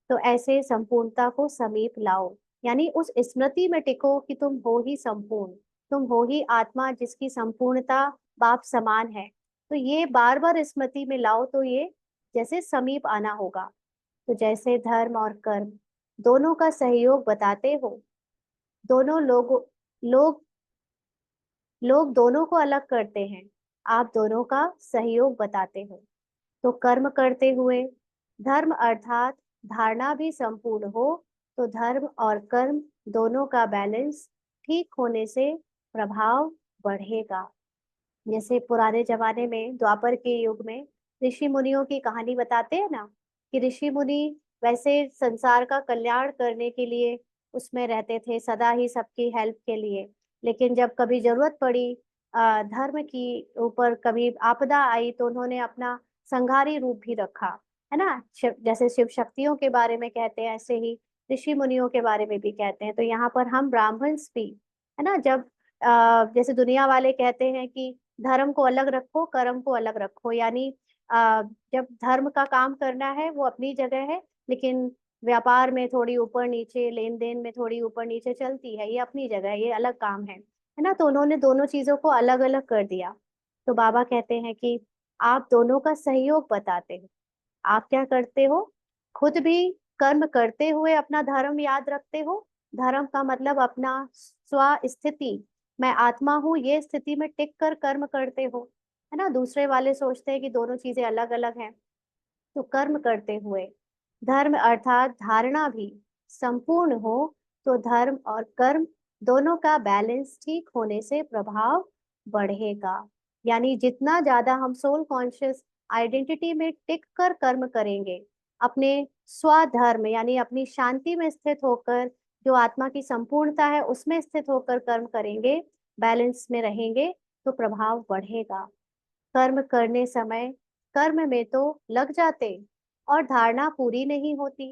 तो ऐसे संपूर्णता को समीप लाओ, यानी उस स्मृति में टिको कि तुम हो ही संपूर्ण, तुम हो ही आत्मा जिसकी संपूर्णता बाप समान है। तो ये बार बार स्मृति में लाओ, तो ये जैसे समीप आना होगा। तो जैसे धर्म और कर्म दोनों का सहयोग बताते हो, दोनों लोग लोग दोनों को अलग करते हैं, आप दोनों का सहयोग बताते हो। तो कर्म करते हुए धर्म अर्थात धारणा भी संपूर्ण हो, तो धर्म और कर्म दोनों का बैलेंस ठीक होने से प्रभाव बढ़ेगा। जैसे पुराने जमाने में द्वापर के युग में ऋषि मुनियों की कहानी बताते हैं ना, कि ऋषि मुनि वैसे संसार का कल्याण करने के लिए उसमें रहते थे, सदा ही सबकी हेल्प के लिए। लेकिन जब कभी जरूरत पड़ी, धर्म की ऊपर कभी आपदा आई, तो उन्होंने अपना संघारी रूप भी रखा, है ना। जैसे शिव शक्तियों के बारे में कहते हैं, ऐसे ही ऋषि मुनियों के बारे में भी कहते हैं। तो यहाँ पर हम ब्राह्मण्स भी, है ना, जब जैसे दुनिया वाले कहते हैं कि धर्म को अलग रखो, कर्म को अलग रखो, यानी जब धर्म का काम करना है वो अपनी जगह है, लेकिन व्यापार में थोड़ी ऊपर नीचे, लेन देन में थोड़ी ऊपर नीचे चलती है, ये अपनी जगह है, ये अलग काम है ना। तो उन्होंने दोनों चीजों को अलग अलग कर दिया। तो बाबा कहते हैं कि आप दोनों का सहयोग बताते हो। आप क्या करते हो? खुद भी कर्म करते हुए अपना धर्म याद रखते हो। धर्म का मतलब अपना स्व स्थिति, मैं आत्मा हूँ, ये स्थिति में टिक कर कर्म करते हो, है ना। दूसरे वाले सोचते हैं कि दोनों चीजें अलग अलग हैं। तो कर्म करते हुए धर्म अर्थात धारणा भी संपूर्ण हो, तो धर्म और कर्म दोनों का बैलेंस ठीक होने से प्रभाव बढ़ेगा। यानी जितना ज्यादा हम सोल कॉन्शियस आइडेंटिटी में टिक कर कर्म करेंगे, अपने स्वधर्म यानी अपनी शांति में स्थित होकर, जो आत्मा की संपूर्णता है उसमें स्थित होकर कर्म करेंगे, बैलेंस में रहेंगे, तो प्रभाव बढ़ेगा। कर्म करने समय कर्म में तो लग जाते और धारणा पूरी नहीं होती।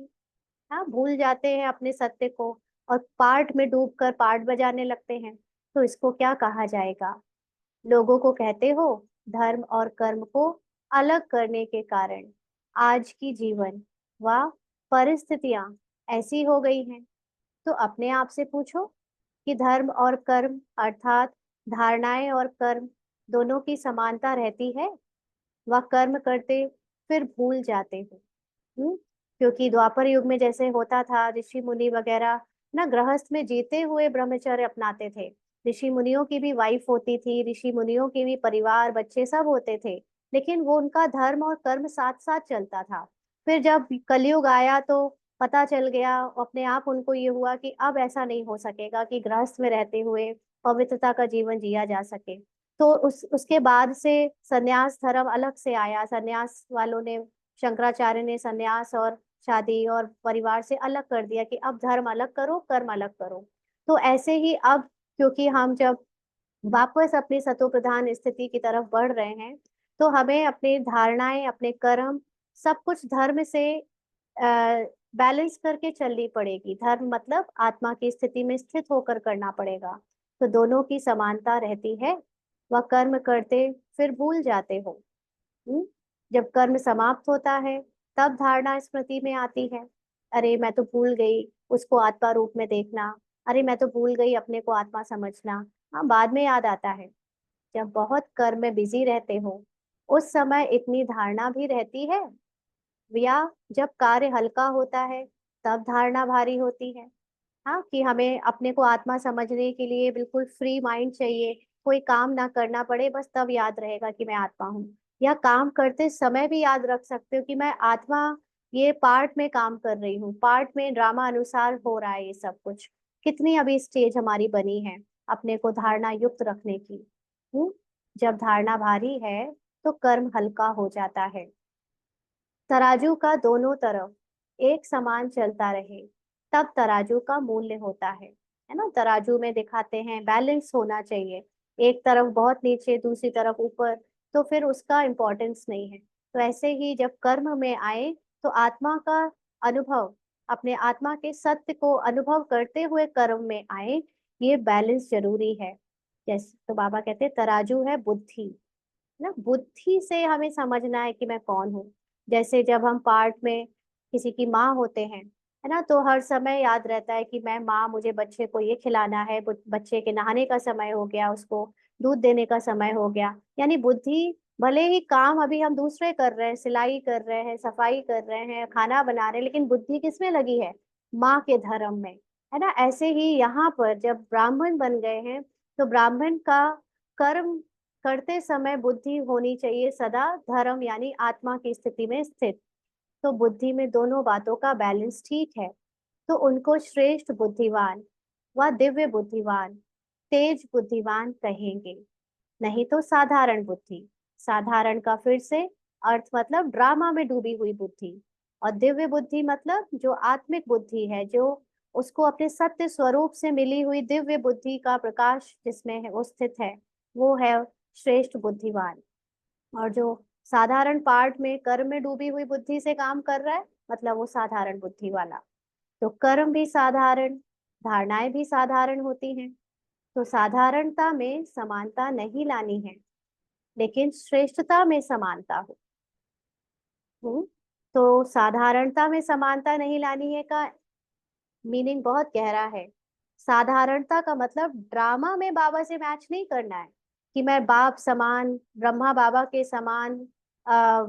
हाँ, भूल जाते हैं अपने सत्य को, और पार्ट में डूबकर पार्ट बजाने लगते हैं, तो इसको क्या कहा जाएगा? लोगों को कहते हो धर्म और कर्म को अलग करने के कारण आज की जीवन व परिस्थितियां ऐसी हो गई हैं। तो अपने आप से पूछो कि धर्म और कर्म अर्थात धारणाएं और कर्म दोनों की समानता रहती है, व कर्म करते फिर भूल जाते हो। क्योंकि द्वापर युग में जैसे होता था, ऋषि मुनि वगैरह ना गृहस्थ में जीते हुए ब्रह्मचर्य अपनाते थे। ऋषि मुनियों की भी वाइफ होती थी, ऋषि मुनियों के भी परिवार बच्चे सब होते थे, लेकिन वो उनका धर्म और कर्म साथ साथ चलता था। फिर जब कलयुग आया तो पता चल गया, अपने आप उनको ये हुआ कि अब ऐसा नहीं हो सकेगा कि गृहस्थ में रहते हुए पवित्रता का जीवन जिया जा सके। तो उसके बाद से संन्यास धर्म अलग से आया। संन्यास वालों ने, शंकराचार्य ने संन्यास और शादी और परिवार से अलग कर दिया कि अब धर्म अलग करो, कर्म अलग करो। तो ऐसे ही अब, क्योंकि हम जब वापस अपनी सतो प्रधान स्थिति की तरफ बढ़ रहे हैं, तो हमें अपनी धारणाएं, अपने कर्म, सब कुछ धर्म से बैलेंस करके चलनी पड़ेगी। धर्म मतलब आत्मा की स्थिति में स्थित होकर करना पड़ेगा। तो दोनों की समानता रहती है। वह कर्म करते फिर भूल जाते हो। हम्म? जब कर्म समाप्त होता है तब धारणा स्मृति में आती है। अरे मैं तो भूल गई उसको आत्मा रूप में देखना, अरे मैं तो भूल गई अपने को आत्मा समझना। हाँ, बाद में याद आता है। जब बहुत कर्म में बिजी रहते हो उस समय इतनी धारणा भी रहती है, या जब कार्य हल्का होता है तब धारणा भारी होती है। हाँ, कि हमें अपने को आत्मा समझने के लिए बिल्कुल फ्री माइंड चाहिए, कोई काम ना करना पड़े, बस तब याद रहेगा कि मैं आत्मा हूँ। या काम करते समय भी याद रख सकते हो कि मैं आत्मा, ये पार्ट में काम कर रही हूँ, पार्ट में ड्रामा अनुसार हो रहा है ये सब कुछ। कितनी अभी स्टेज हमारी बनी है अपने को धारणा युक्त रखने की। जब धारणा भारी है तो कर्म हल्का हो जाता है। तराजू का दोनों तरफ एक समान चलता रहे तब तराजू का मूल्य होता है ना। तराजू में दिखाते हैं बैलेंस होना चाहिए, एक तरफ बहुत नीचे दूसरी तरफ ऊपर, तो फिर उसका इम्पोर्टेंस नहीं है। तो ऐसे ही जब कर्म में आए तो आत्मा का अनुभव, अपने आत्मा के सत्य को अनुभव करते हुए कर्म में आए, ये बैलेंस जरूरी है। जैसे तो बाबा कहते हैं तराजू है बुद्धि, ना बुद्धि से हमें समझना है कि मैं कौन हूँ। जैसे जब हम पार्ट में किसी की माँ होते हैं, है ना, तो हर समय याद रहता है कि मैं माँ, मुझे बच्चे को ये खिलाना है, बच्चे के नहाने का समय हो गया, उसको दूध देने का समय हो गया। यानी बुद्धि, भले ही काम अभी हम दूसरे कर रहे हैं, सिलाई कर रहे हैं, सफाई कर रहे हैं, खाना बना रहे हैं, लेकिन बुद्धि किसमें लगी है? माँ के धर्म में, है ना। ऐसे ही यहाँ पर जब ब्राह्मण बन गए हैं तो ब्राह्मण का कर्म करते समय बुद्धि होनी चाहिए सदा धर्म यानी आत्मा की स्थिति में स्थित। तो बुद्धि में दोनों बातों का बैलेंस ठीक है, तो उनको श्रेष्ठ बुद्धिवान व दिव्य बुद्धिवान, तेज बुद्धिवान कहेंगे, नहीं तो साधारण बुद्धि। साधारण का फिर से अर्थ मतलब ड्रामा में डूबी हुई बुद्धि, और दिव्य बुद्धि मतलब जो आत्मिक बुद्धि है, जो उसको अपने सत्य स्वरूप से मिली हुई दिव्य बुद्धि का प्रकाश जिसमें है वो स्थित है, वो है श्रेष्ठ बुद्धिवान। और जो साधारण पार्ट में कर्म में डूबी हुई बुद्धि से काम कर रहा है, मतलब वो साधारण बुद्धि वाला। तो कर्म भी साधारण, धारणाएं भी साधारण होती हैं। तो साधारणता में समानता नहीं लानी है, लेकिन श्रेष्ठता में समानता हो। हम्म, तो साधारणता में समानता नहीं लानी है का मीनिंग बहुत गहरा है। साधारणता का मतलब ड्रामा में बाबा से मैच नहीं करना है, कि मैं बाप समान, ब्रह्मा बाबा के समान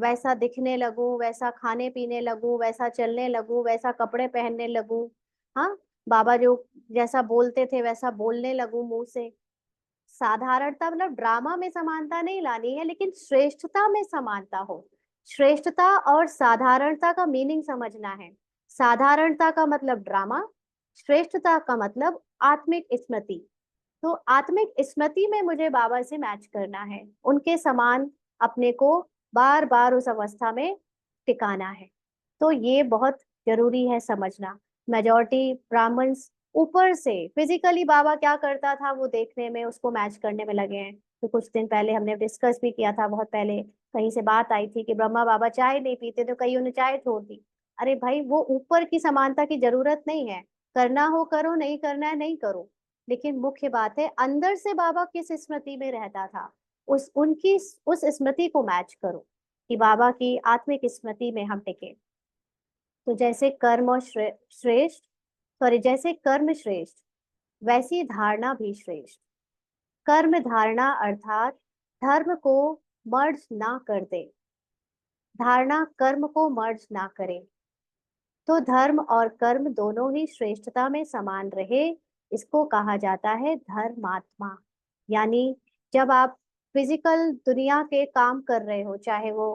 वैसा दिखने लगूं, वैसा खाने पीने लगूं, वैसा चलने लगूं, वैसा कपड़े पहनने लगूं। हाँ, बाबा जो जैसा बोलते थे वैसा बोलने लगूं मुंह से। साधारणता मतलब ड्रामा में समानता नहीं लानी है, लेकिन श्रेष्ठता में समानता हो। श्रेष्ठता और साधारणता का मीनिंग समझना है। साधारणता का मतलब ड्रामा, श्रेष्ठता का मतलब आत्मिक स्मृति। तो आत्मिक स्मृति में मुझे बाबा से मैच करना है, उनके समान अपने को बार बार उस अवस्था में टिकाना है। तो ये बहुत जरूरी है समझना। मेजॉरिटी ब्राह्मण्स ऊपर से फिजिकली बाबा क्या करता था वो देखने में, उसको मैच करने में लगे हैं। तो कुछ दिन पहले हमने डिस्कस भी किया था, बहुत पहले कहीं से बात आई थी कि ब्रह्मा बाबा चाय नहीं पीते तो कईयों ने चाय छोड़ दी। अरे भाई, वो ऊपर की समानता की जरूरत नहीं है। करना हो करो, नहीं करना है नहीं करो, लेकिन मुख्य बात है अंदर से बाबा किस स्मृति में रहता था, उस स्मृति को मैच करो कि बाबा की आत्मिक स्मृति में हम टिके। तो जैसे कर्म और श्रेष्ठ, सॉरी, जैसे कर्म श्रेष्ठ वैसी धारणा भी श्रेष्ठ। कर्म धारणा अर्थात धर्म को मर्ज ना कर दे, धारणा कर्म को मर्ज ना करे, तो धर्म और कर्म दोनों ही श्रेष्ठता में समान रहे, इसको कहा जाता है धर्मात्मा। यानी जब आप फिजिकल दुनिया के काम कर रहे हो, चाहे वो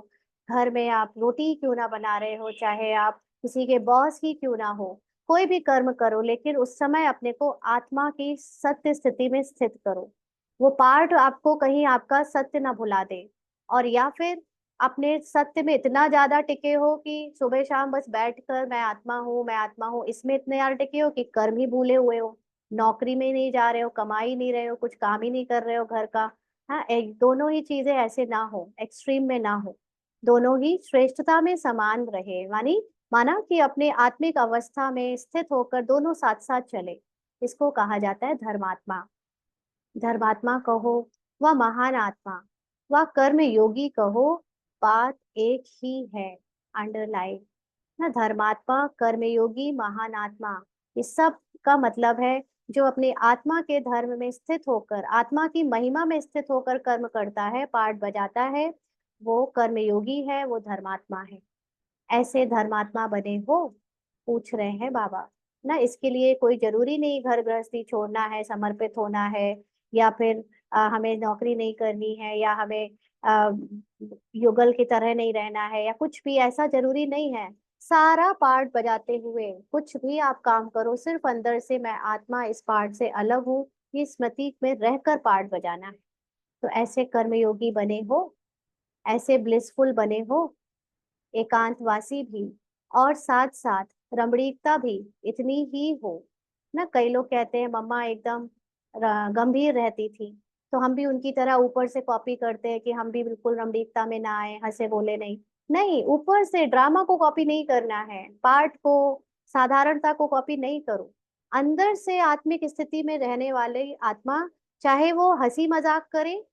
घर में आप रोटी क्यों ना बना रहे हो, चाहे आप किसी के बॉस ही क्यों ना हो, कोई भी कर्म करो, लेकिन उस समय अपने को आत्मा की सत्य स्थिति में स्थित करो। वो पार्ट आपको कहीं आपका सत्य ना भुला दे, और या फिर अपने सत्य में इतना ज्यादा टिके हो कि सुबह शाम बस बैठकर मैं आत्मा हूँ, मैं आत्मा हूँ, इसमें इतने ज्यादा टिके हो कि कर्म ही भूले हुए हो, नौकरी में नहीं जा रहे हो, कमा ही नहीं रहे हो, कुछ काम ही नहीं कर रहे हो घर का। हाँ, एक दोनों ही चीजें ऐसे ना हो, एक्सट्रीम में ना हो, दोनों ही श्रेष्ठता में समान रहे, मानी माना कि अपने आत्मिक अवस्था में स्थित होकर दोनों साथ साथ चले, इसको कहा जाता है धर्मात्मा। धर्मात्मा कहो व महान आत्मा व कर्म योगी कहो, बात एक ही है, अंडरलाइन ना। धर्मात्मा, कर्मयोगी, महान आत्मा, इस सब का मतलब है जो अपने आत्मा के धर्म में स्थित होकर, आत्मा की महिमा में स्थित होकर कर्म करता है, पाठ बजाता है, वो कर्मयोगी है, वो धर्मात्मा है। ऐसे धर्मात्मा बने हो, पूछ रहे हैं बाबा ना। इसके लिए कोई जरूरी नहीं घर गृहस्थी छोड़ना है, समर्पित होना है, या फिर हमें नौकरी नहीं करनी है, या हमें आ, युगल की तरह नहीं रहना है, या कुछ भी ऐसा जरूरी नहीं है। सारा पार्ट बजाते हुए कुछ भी आप काम करो, सिर्फ अंदर से मैं आत्मा इस पार्ट से अलग हूँ, ये स्मृति में रहकर पार्ट बजाना है। तो ऐसे कर्मयोगी बने हो, ऐसे ब्लिसफुल बने हो, एकांतवासी भी, और साथ साथ रमणीकता भी इतनी ही हो ना। कई लोग कहते हैं मम्मा एकदम गंभीर रहती थी, तो हम भी उनकी तरह ऊपर से कॉपी करते हैं कि हम भी बिल्कुल रमणीकता में ना आए, हंसे बोले नहीं। नहीं, ऊपर से ड्रामा को कॉपी नहीं करना है, पार्ट को, साधारणता को कॉपी नहीं करो। अंदर से आत्मिक स्थिति में रहने वाले आत्मा, चाहे वो हंसी मजाक करे,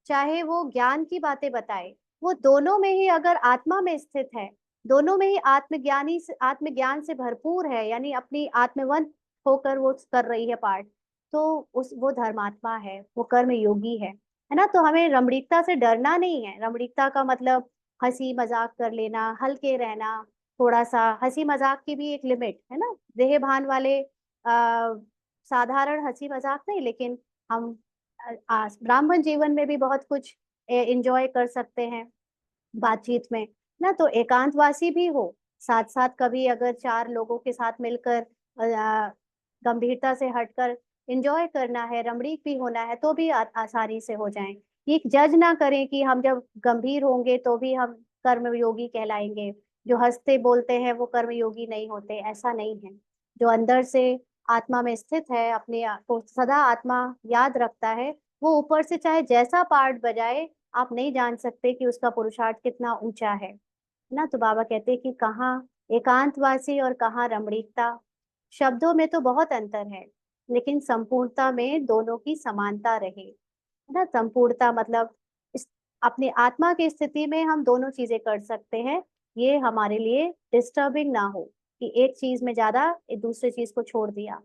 चाहे वो ज्ञान की बातें बताए, वो दोनों में ही अगर आत्मा में स्थित है, दोनों में ही आत्मज्ञानी से, आत्मज्ञान से भरपूर है, यानी अपनी आत्मवंत होकर वो कर रही है पाठ, तो उस वो धर्मात्मा है, वो कर्म योगी है ना। तो हमें रमणीकता से डरना नहीं है। रमणीकता का मतलब हंसी मजाक कर लेना, हल्के रहना, थोड़ा सा हंसी मजाक की भी एक लिमिट है ना, देह भान वाले साधारण हंसी मजाक नहीं, लेकिन हम ब्राह्मण जीवन में भी बहुत कुछ एंजॉय कर सकते हैं बातचीत में ना। तो एकांतवासी भी हो, साथ साथ कभी अगर चार लोगों के साथ मिलकर गंभीरता से हटकर एंजॉय करना है, रमणीक भी होना है, तो भी आसानी से हो जाए। ये जज ना करें कि हम जब गंभीर होंगे तो भी हम कर्मयोगी कहलाएंगे, जो हंसते बोलते हैं वो कर्मयोगी नहीं होते, ऐसा नहीं है। जो अंदर से आत्मा में स्थित है, अपने आप को सदा आत्मा याद रखता है, वो ऊपर से चाहे जैसा पार्ट बजाए, आप नहीं जान सकते कि उसका पुरुषार्थ कितना ऊंचा है ना। तो बाबा कहते हैं कि कहाँ एकांतवासी और कहाँ रमणीकता। शब्दों में तो बहुत अंतर है, लेकिन संपूर्णता में दोनों की समानता रहे, है ना। संपूर्णता मतलब इस अपने आत्मा की स्थिति में हम दोनों चीजें कर सकते हैं, ये हमारे लिए डिस्टर्बिंग ना हो कि एक चीज में ज्यादा एक दूसरे चीज को छोड़ दिया।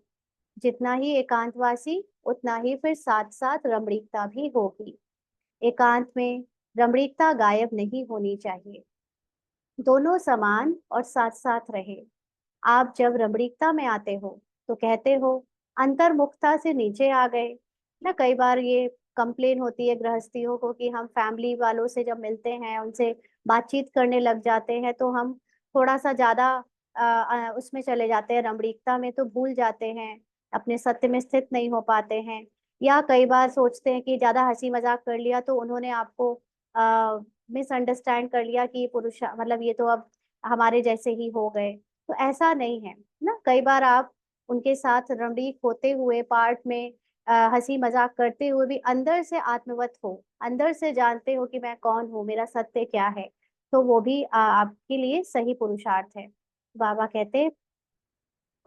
जितना ही एकांतवासी, उतना ही फिर साथ साथ रमणीकता भी होगी। एकांत में रमणीकता गायब नहीं होनी चाहिए, दोनों समान और साथ साथ रहे। आप जब रमणीकता में आते हो तो कहते हो अंतर्मुखता से नीचे आ गए ना। कई बार ये कंप्लेन होती है गृहस्थियों को कि हम फैमिली वालों से जब मिलते हैं, उनसे बातचीत करने लग जाते हैं, तो हम थोड़ा सा ज्यादा उसमें चले जाते हैं, रमणीकता में, तो भूल जाते हैं, अपने सत्य में स्थित नहीं हो पाते हैं। या कई बार सोचते हैं कि ज्यादा हंसी मजाक कर लिया तो उन्होंने आपको मिसअंडरस्टैंड कर लिया कि पुरुष मतलब ये तो अब हमारे जैसे ही हो गए। तो ऐसा नहीं है ना। कई बार आप उनके साथ रमणीक होते हुए पार्ट में हंसी मजाक करते हुए भी अंदर से आत्मवत हो, अंदर से जानते हो कि मैं कौन हूँ, मेरा सत्य क्या है, तो वो भी आपके लिए सही पुरुषार्थ है। बाबा कहते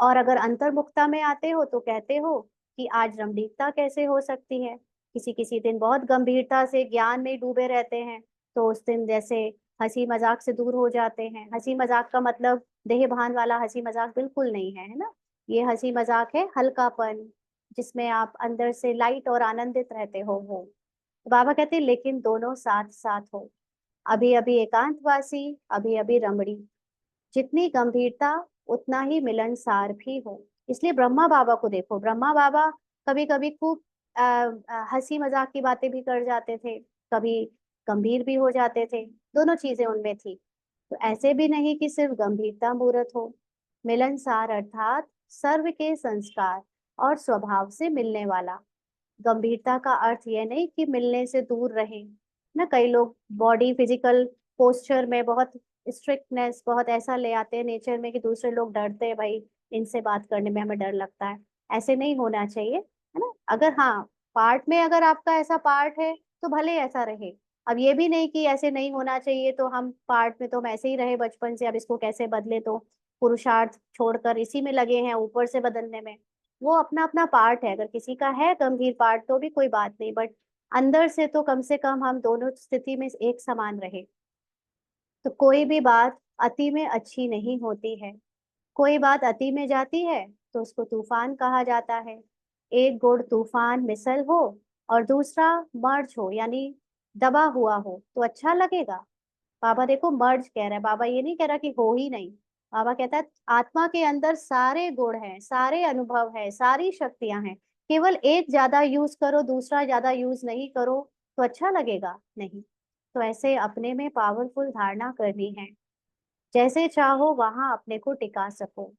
और अगर अंतर्मुखता में आते हो तो कहते हो कि आज रमणीकता कैसे हो सकती है। किसी किसी दिन बहुत गंभीरता से ज्ञान में डूबे रहते हैं, तो उस दिन जैसे हंसी मजाक से दूर हो जाते हैं। हंसी मजाक का मतलब देह भान वाला हंसी मजाक बिल्कुल नहीं है, है ना। ये हंसी मजाक है हल्कापन, जिसमें आप अंदर से लाइट और आनंदित रहते हो वो। तो बाबा कहते हैं लेकिन दोनों साथ साथ हो, अभी अभी एकांतवासी, अभी अभी रमणी। जितनी गंभीरता उतना ही मिलनसार भी हो। इसलिए ब्रह्मा बाबा को देखो, ब्रह्मा बाबा कभी कभी खूब हंसी मजाक की बातें भी कर जाते थे, कभी गंभीर भी हो जाते थे, दोनों चीजें उनमें थी। तो ऐसे भी नहीं कि सिर्फ गंभीरता मूर्त हो। मिलनसार अर्थात सर्व के संस्कार और स्वभाव से मिलने वाला। गंभीरता का अर्थ यह नहीं कि मिलने से दूर रहें। ना कई लोग बॉडी फिजिकल पोस्चर में बहुत स्ट्रिक्टनेस बहुत ऐसा ले आते हैं नेचर में कि दूसरे लोग डरते हैं, भाई इनसे बात करने में हमें डर लगता है। ऐसे नहीं होना चाहिए, है ना। अगर हाँ पार्ट में अगर आपका ऐसा पार्ट है तो भले ऐसा रहे। अब ये भी नहीं कि ऐसे नहीं होना चाहिए तो हम पार्ट में तो हम ऐसे ही रहे बचपन से, अब इसको कैसे बदले, तो पुरुषार्थ छोड़कर इसी में लगे हैं ऊपर से बदलने में। वो अपना अपना पार्ट है, अगर किसी का है गंभीर पार्ट तो भी कोई बात नहीं, बट अंदर से तो कम से कम हम दोनों स्थिति में एक समान रहे। तो कोई भी बात अति में अच्छी नहीं होती है। कोई बात अति में जाती है तो उसको तूफान कहा जाता है। एक गुड़ तूफान मिसल हो और दूसरा मर्ज हो, यानी दबा हुआ हो, तो अच्छा लगेगा। बाबा देखो मर्ज कह रहा है, बाबा ये नहीं कह रहा कि हो ही नहीं। बाबा कहता है आत्मा के अंदर सारे गुण हैं, सारे अनुभव है, सारी शक्तियां हैं। केवल एक ज्यादा यूज करो दूसरा ज्यादा यूज नहीं करो तो अच्छा लगेगा नहीं। तो ऐसे अपने में पावरफुल धारणा करनी है, जैसे चाहो वहां अपने को टिका सको।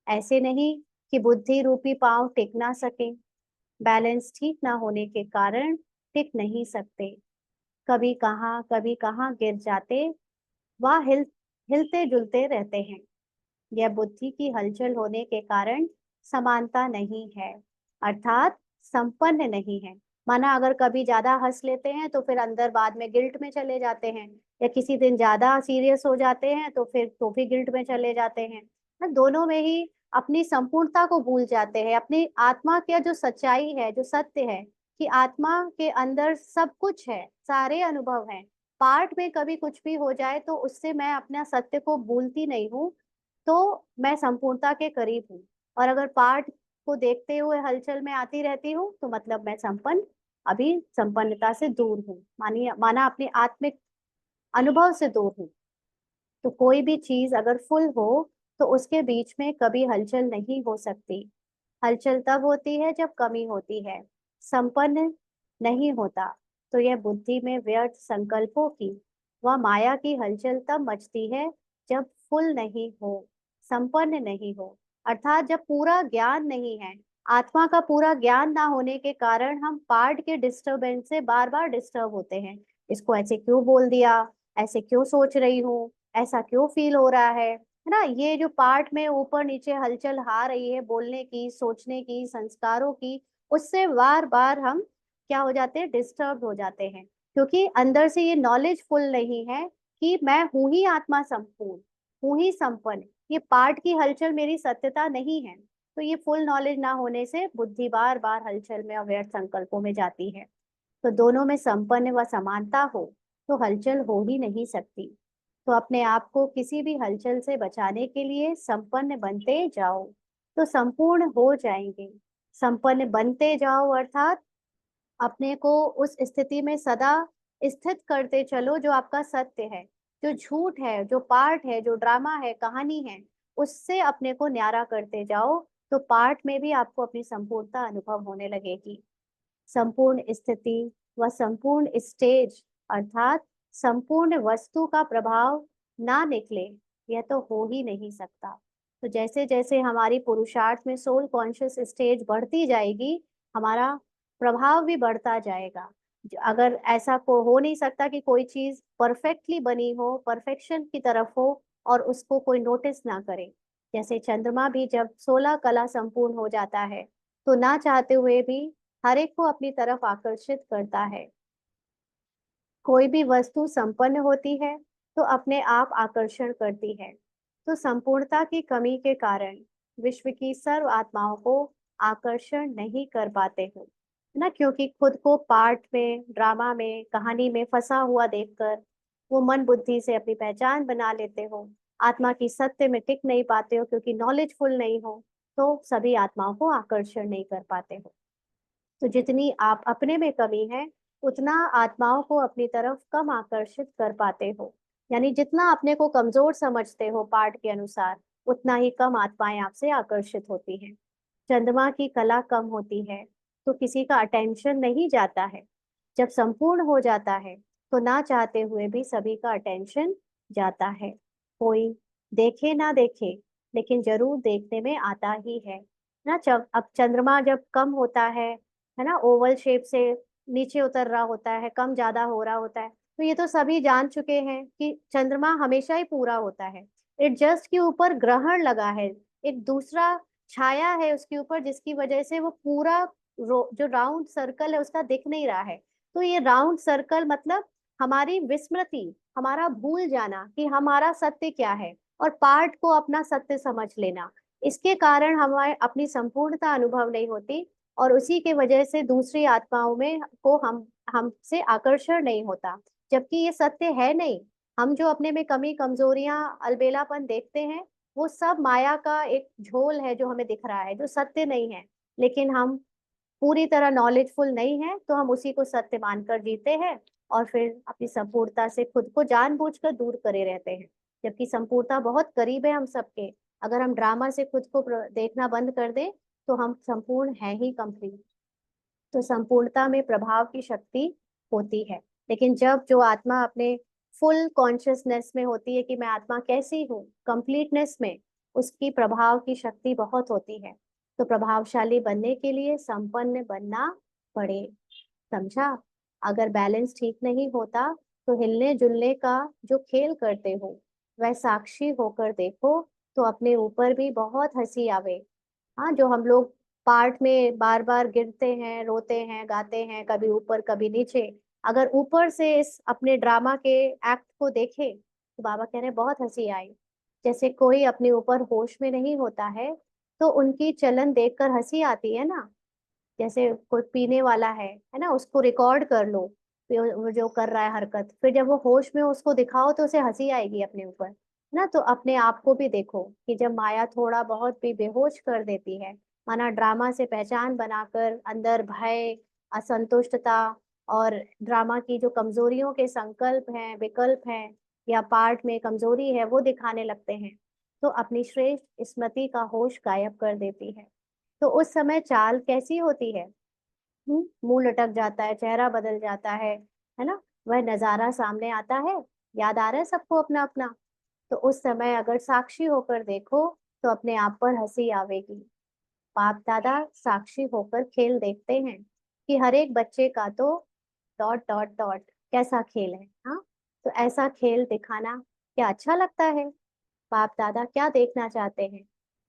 ऐसे नहीं कि बुद्धि रूपी पांव टिक ना सके, बैलेंस ठीक ना होने के कारण टिक नहीं सकते। कभी कहाँ गिर जाते, वह हिलते जुलते रहते हैं। यह बुद्धि की हलचल होने के कारण समानता नहीं है, अर्थात संपन्न नहीं है। माना अगर कभी ज्यादा हंस लेते हैं तो फिर अंदर बाद में गिल्ट में चले जाते हैं, या किसी दिन ज्यादा सीरियस हो जाते हैं तो फिर तो भी गिल्ट में चले जाते हैं। ना दोनों में ही अपनी संपूर्णता को भूल जाते हैं, अपनी आत्मा का जो सच्चाई है, जो सत्य है कि आत्मा के अंदर सब कुछ है, सारे अनुभव हैं। पार्ट में कभी कुछ भी हो जाए तो उससे मैं अपना सत्य को भूलती नहीं हूँ, तो मैं संपूर्णता के करीब हूँ। और अगर पार्ट को देखते हुए हलचल में आती रहती हूँ तो मतलब मैं संपन्न, अभी संपन्नता से दूर हूँ, मानिए माना अपने आत्मिक अनुभव से दूर हूँ। तो कोई भी चीज अगर फुल हो तो उसके बीच में कभी हलचल नहीं हो सकती। हलचल तब होती है जब कमी होती है, संपन्न नहीं होता। तो यह बुद्धि में व्यर्थ संकल्पों की व माया की हलचल तब मचती है जब फुल नहीं हो, संपन्न नहीं हो, अर्थात जब पूरा ज्ञान नहीं है। आत्मा का पूरा ज्ञान ना होने के कारण हम पार्ट के डिस्टरबेंस से बार बार डिस्टर्ब होते हैं। इसको ऐसे क्यों बोल दिया, ऐसे क्यों सोच रही हूँ, ऐसा क्यों फील हो रहा है ना। ये जो पार्ट में ऊपर नीचे हलचल आ रही है बोलने की, सोचने की, संस्कारों की, उससे बार बार हम क्या हो जाते हैं, डिस्टर्ब हो जाते हैं। क्योंकि अंदर से ये नॉलेज फुल नहीं है कि मैं हूं ही आत्मा संपूर्ण, हूं ही संपन्न। ये पार्ट की हलचल मेरी सत्यता नहीं है। तो ये फुल नॉलेज ना होने से बुद्धि बार बार हलचल में और व्यर्थ संकल्पों में जाती है। तो दोनों में संपन्न व समानता हो तो हलचल हो ही नहीं सकती। तो अपने आप को किसी भी हलचल से बचाने के लिए संपन्न बनते जाओ, तो संपूर्ण हो जाएंगे। संपन्न बनते जाओ अर्थात अपने को उस स्थिति में सदा स्थित करते चलो जो आपका सत्य है। जो झूठ है, जो पार्ट है, जो ड्रामा है, कहानी है, उससे अपने को न्यारा करते जाओ। तो पार्ट में भी आपको अपनी संपूर्णता अनुभव होने लगेगी। संपूर्ण स्थिति व संपूर्ण स्टेज अर्थात संपूर्ण वस्तु का प्रभाव ना निकले, यह तो हो ही नहीं सकता। तो जैसे जैसे हमारी पुरुषार्थ में सोल कॉन्शियस स्टेज बढ़ती जाएगी, हमारा प्रभाव भी बढ़ता जाएगा। अगर ऐसा को हो नहीं सकता कि कोई चीज परफेक्टली बनी हो, परफेक्शन की तरफ हो और उसको कोई नोटिस ना करे। जैसे चंद्रमा भी जब 16 कला संपूर्ण हो जाता है तो ना चाहते हुए भी हर एक को अपनी तरफ आकर्षित करता है। कोई भी वस्तु संपन्न होती है तो अपने आप आकर्षण करती है। तो संपूर्णता की कमी के कारण विश्व की सर्व आत्माओं को आकर्षण नहीं कर पाते हो, है ना, क्योंकि खुद को पार्ट में, ड्रामा में, कहानी में फंसा हुआ देखकर वो मन बुद्धि से अपनी पहचान बना लेते हो। आत्मा की सत्य में टिक नहीं पाते हो क्योंकि नॉलेजफुल नहीं हो, तो सभी आत्माओं को आकर्षण नहीं कर पाते हो। तो जितनी आप अपने में कमी है, उतना आत्माओं को अपनी तरफ कम आकर्षित कर पाते हो। यानी जितना अपने को कमजोर समझते हो पाठ के अनुसार, उतना ही कम आत्माएं आपसे आकर्षित होती हैं। चंद्रमा की कला कम होती है तो किसी का अटेंशन नहीं जाता है। जब संपूर्ण हो जाता है तो ना चाहते हुए भी सभी का अटेंशन जाता है। कोई देखे ना देखे, लेकिन जरूर देखने में आता ही है ना। जब अब चंद्रमा जब कम होता है ना, ओवल शेप से नीचे उतर रहा होता है, कम ज्यादा हो रहा होता है, तो ये तो सभी जान चुके हैं कि चंद्रमा हमेशा ही पूरा होता है। इट जस्ट के ऊपर ग्रहण लगा है, एक दूसरा छाया है उसके ऊपर, जिसकी वजह से वो पूरा जो राउंड सर्कल है उसका दिख नहीं रहा है। तो ये राउंड सर्कल मतलब हमारी विस्मृति, हमारा भूल जाना कि हमारा सत्य क्या है, और पार्ट को अपना सत्य समझ लेना। इसके कारण हमारे अपनी संपूर्णता अनुभव नहीं होती, और उसी के वजह से दूसरी आत्माओं में को हमसे आकर्षण नहीं होता, जबकि ये सत्य है नहीं। हम जो अपने में कमी, कमजोरियां, अलबेलापन देखते हैं, वो सब माया का एक झोल है जो हमें दिख रहा है, जो सत्य नहीं है। लेकिन हम पूरी तरह नॉलेजफुल नहीं है, तो हम उसी को सत्य मानकर जीते हैं, और फिर अपनी संपूर्णता से खुद को जानबूझकर दूर करे रहते हैं। जबकि संपूर्णता बहुत करीब है हम सबके। अगर हम ड्रामा से खुद को देखना बंद कर दें, तो हम संपूर्ण हैं ही कंप्लीट। तो संपूर्णता में प्रभाव की शक्ति होती है। लेकिन जब जो आत्मा अपने फुल कॉन्शियसनेस में होती है कि मैं आत्मा कैसी हूँ, कंप्लीटनेस में, उसकी प्रभाव की शक्ति बहुत होती है। तो प्रभावशाली बनने के लिए संपन्न बनना पड़े, समझा। अगर बैलेंस ठीक नहीं होता तो हिलने जुलने का जो खेल करते हो, वह साक्षी होकर देखो, तो अपने ऊपर भी बहुत हंसी आवे। हाँ, जो हम लोग पार्ट में बार बार गिरते हैं, रोते हैं, गाते हैं, कभी ऊपर कभी नीचे, अगर ऊपर से इस अपने ड्रामा के एक्ट को देखे, तो बाबा कह रहे हैं बहुत हंसी आई। जैसे कोई अपने ऊपर होश में नहीं होता है, तो उनकी चलन देखकर हंसी आती है ना। जैसे कोई पीने वाला है ना, उसको रिकॉर्ड कर लो, वो जो कर रहा है हरकत, फिर जब वो होश में हो, उसको दिखाओ तो उसे हंसी आएगी अपने ऊपर ना। तो अपने आप को भी देखो कि जब माया थोड़ा बहुत भी बेहोश कर देती है, माना ड्रामा से पहचान बनाकर अंदर भय, असंतुष्टता, और ड्रामा की जो कमजोरियों के संकल्प हैं, विकल्प हैं, या पार्ट में कमजोरी है वो दिखाने लगते हैं, तो अपनी श्रेष्ठ स्मृति का होश गायब कर देती है। तो उस समय चाल कैसी होती है? मुंह लटक जाता है, चेहरा बदल जाता है ना। वह नजारा सामने आता है, याद आ रहा है सबको अपना अपना। तो उस समय अगर साक्षी होकर देखो, तो अपने आप पर हंसी आवेगी। बाप दादा साक्षी होकर खेल देखते हैं कि हर एक बच्चे का तो डॉट डॉट डॉट कैसा खेल है। हाँ, तो ऐसा खेल दिखाना क्या अच्छा लगता है? बाप दादा क्या देखना चाहते हैं,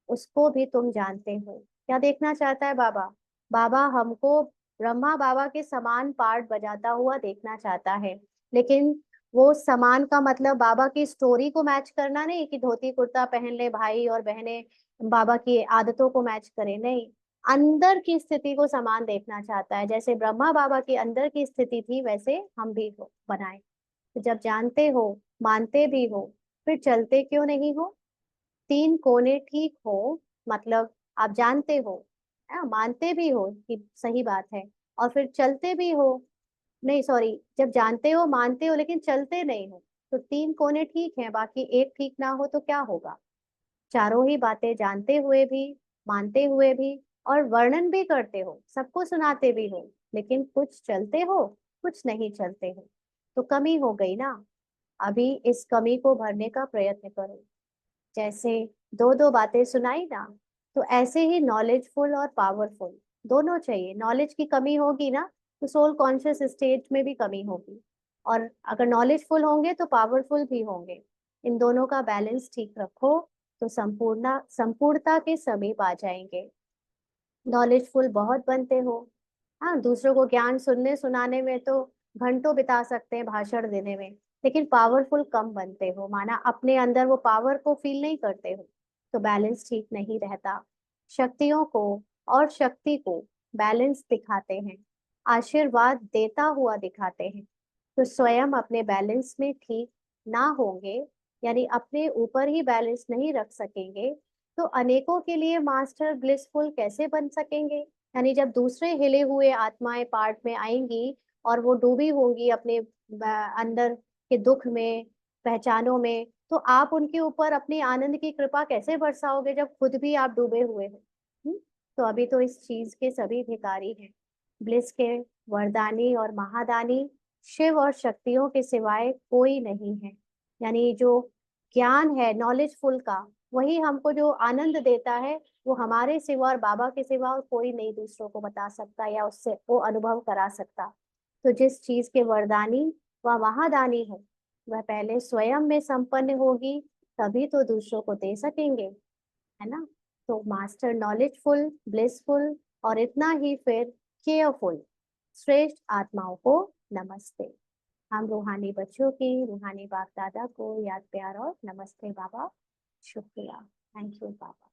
उसको भी तुम जानते हो। क्या देखना चाहता है बाबा? बाबा हमको ब्रह्मा बाबा के समान पार्ट बजाता हुआ देखना चाहता है। लेकिन वो समान का मतलब बाबा की स्टोरी को मैच करना नहीं, कि धोती कुर्ता पहन ले भाई और बहनें बाबा की आदतों को मैच करें, नहीं। अंदर की स्थिति को समान देखना चाहता है। जैसे ब्रह्मा बाबा की अंदर की स्थिति थी, वैसे हम भी हो बनाए। तो जब जानते हो, मानते भी हो, फिर चलते क्यों नहीं हो? तीन कोने ठीक हो, मतलब आप जानते हो, मानते भी हो कि सही बात है, और फिर चलते भी हो। नहीं सॉरी, जब जानते हो, मानते हो, लेकिन चलते नहीं हो, तो तीन कोने ठीक है, बाकी एक ठीक ना हो तो क्या होगा? चारों ही बातें जानते हुए भी, मानते हुए भी, और वर्णन भी करते हो, सबको सुनाते भी हो, लेकिन कुछ चलते हो, कुछ नहीं चलते हो, तो कमी हो गई ना। अभी इस कमी को भरने का प्रयत्न करो। जैसे दो दो बातें सुनाई ना, तो ऐसे ही नॉलेजफुल और पावरफुल दोनों चाहिए। नॉलेज की कमी होगी ना, तो सोल कॉन्शियस स्टेज में भी कमी होगी, और अगर नॉलेजफुल होंगे तो पावरफुल भी होंगे। इन दोनों का बैलेंस ठीक रखो, तो संपूर्णता के समीप आ जाएंगे। नॉलेजफुल बहुत बनते हो, हाँ, दूसरों को ज्ञान सुनने सुनाने में तो घंटों बिता सकते हैं, भाषण देने में, लेकिन पावरफुल कम बनते हो, माना अपने अंदर वो पावर को फील नहीं करते हो। तो बैलेंस ठीक नहीं रहता। शक्तियों को और शक्ति को बैलेंस दिखाते हैं, आशीर्वाद देता हुआ दिखाते हैं। तो स्वयं अपने बैलेंस में ठीक ना होंगे, यानी अपने ऊपर ही बैलेंस नहीं रख सकेंगे, तो अनेकों के लिए मास्टर ब्लिसफुल कैसे बन सकेंगे? यानी जब दूसरे हिले हुए आत्माएं पार्ट में आएंगी और वो डूबी होंगी अपने अंदर के दुख में, पहचानों में, तो आप उनके ऊपर अपनी आनंद की कृपा कैसे बरसाओगे जब खुद भी आप डूबे हुए हो? तो अभी तो इस चीज के सभी भिखारी हैं। ब्लिस के वरदानी और महादानी शिव और शक्तियों के सिवाय कोई नहीं है। यानी जो ज्ञान है नॉलेजफुल का, वही हमको जो आनंद देता है, वो हमारे सिवा और बाबा के सिवा और कोई नहीं दूसरों को बता सकता या उससे वो अनुभव करा सकता। तो जिस चीज के वरदानी व महादानी है, वह पहले स्वयं में संपन्न होगी, तभी तो दूसरों को दे सकेंगे, है ना? तो मास्टर नॉलेजफुल, ब्लिसफुल और इतना ही फिर केयरफुल श्रेष्ठ आत्माओं को नमस्ते। हम रूहानी बच्चों की रूहानी बाप दादा को याद प्यार और नमस्ते बाबा। शुक्रिया। Thank you Baba.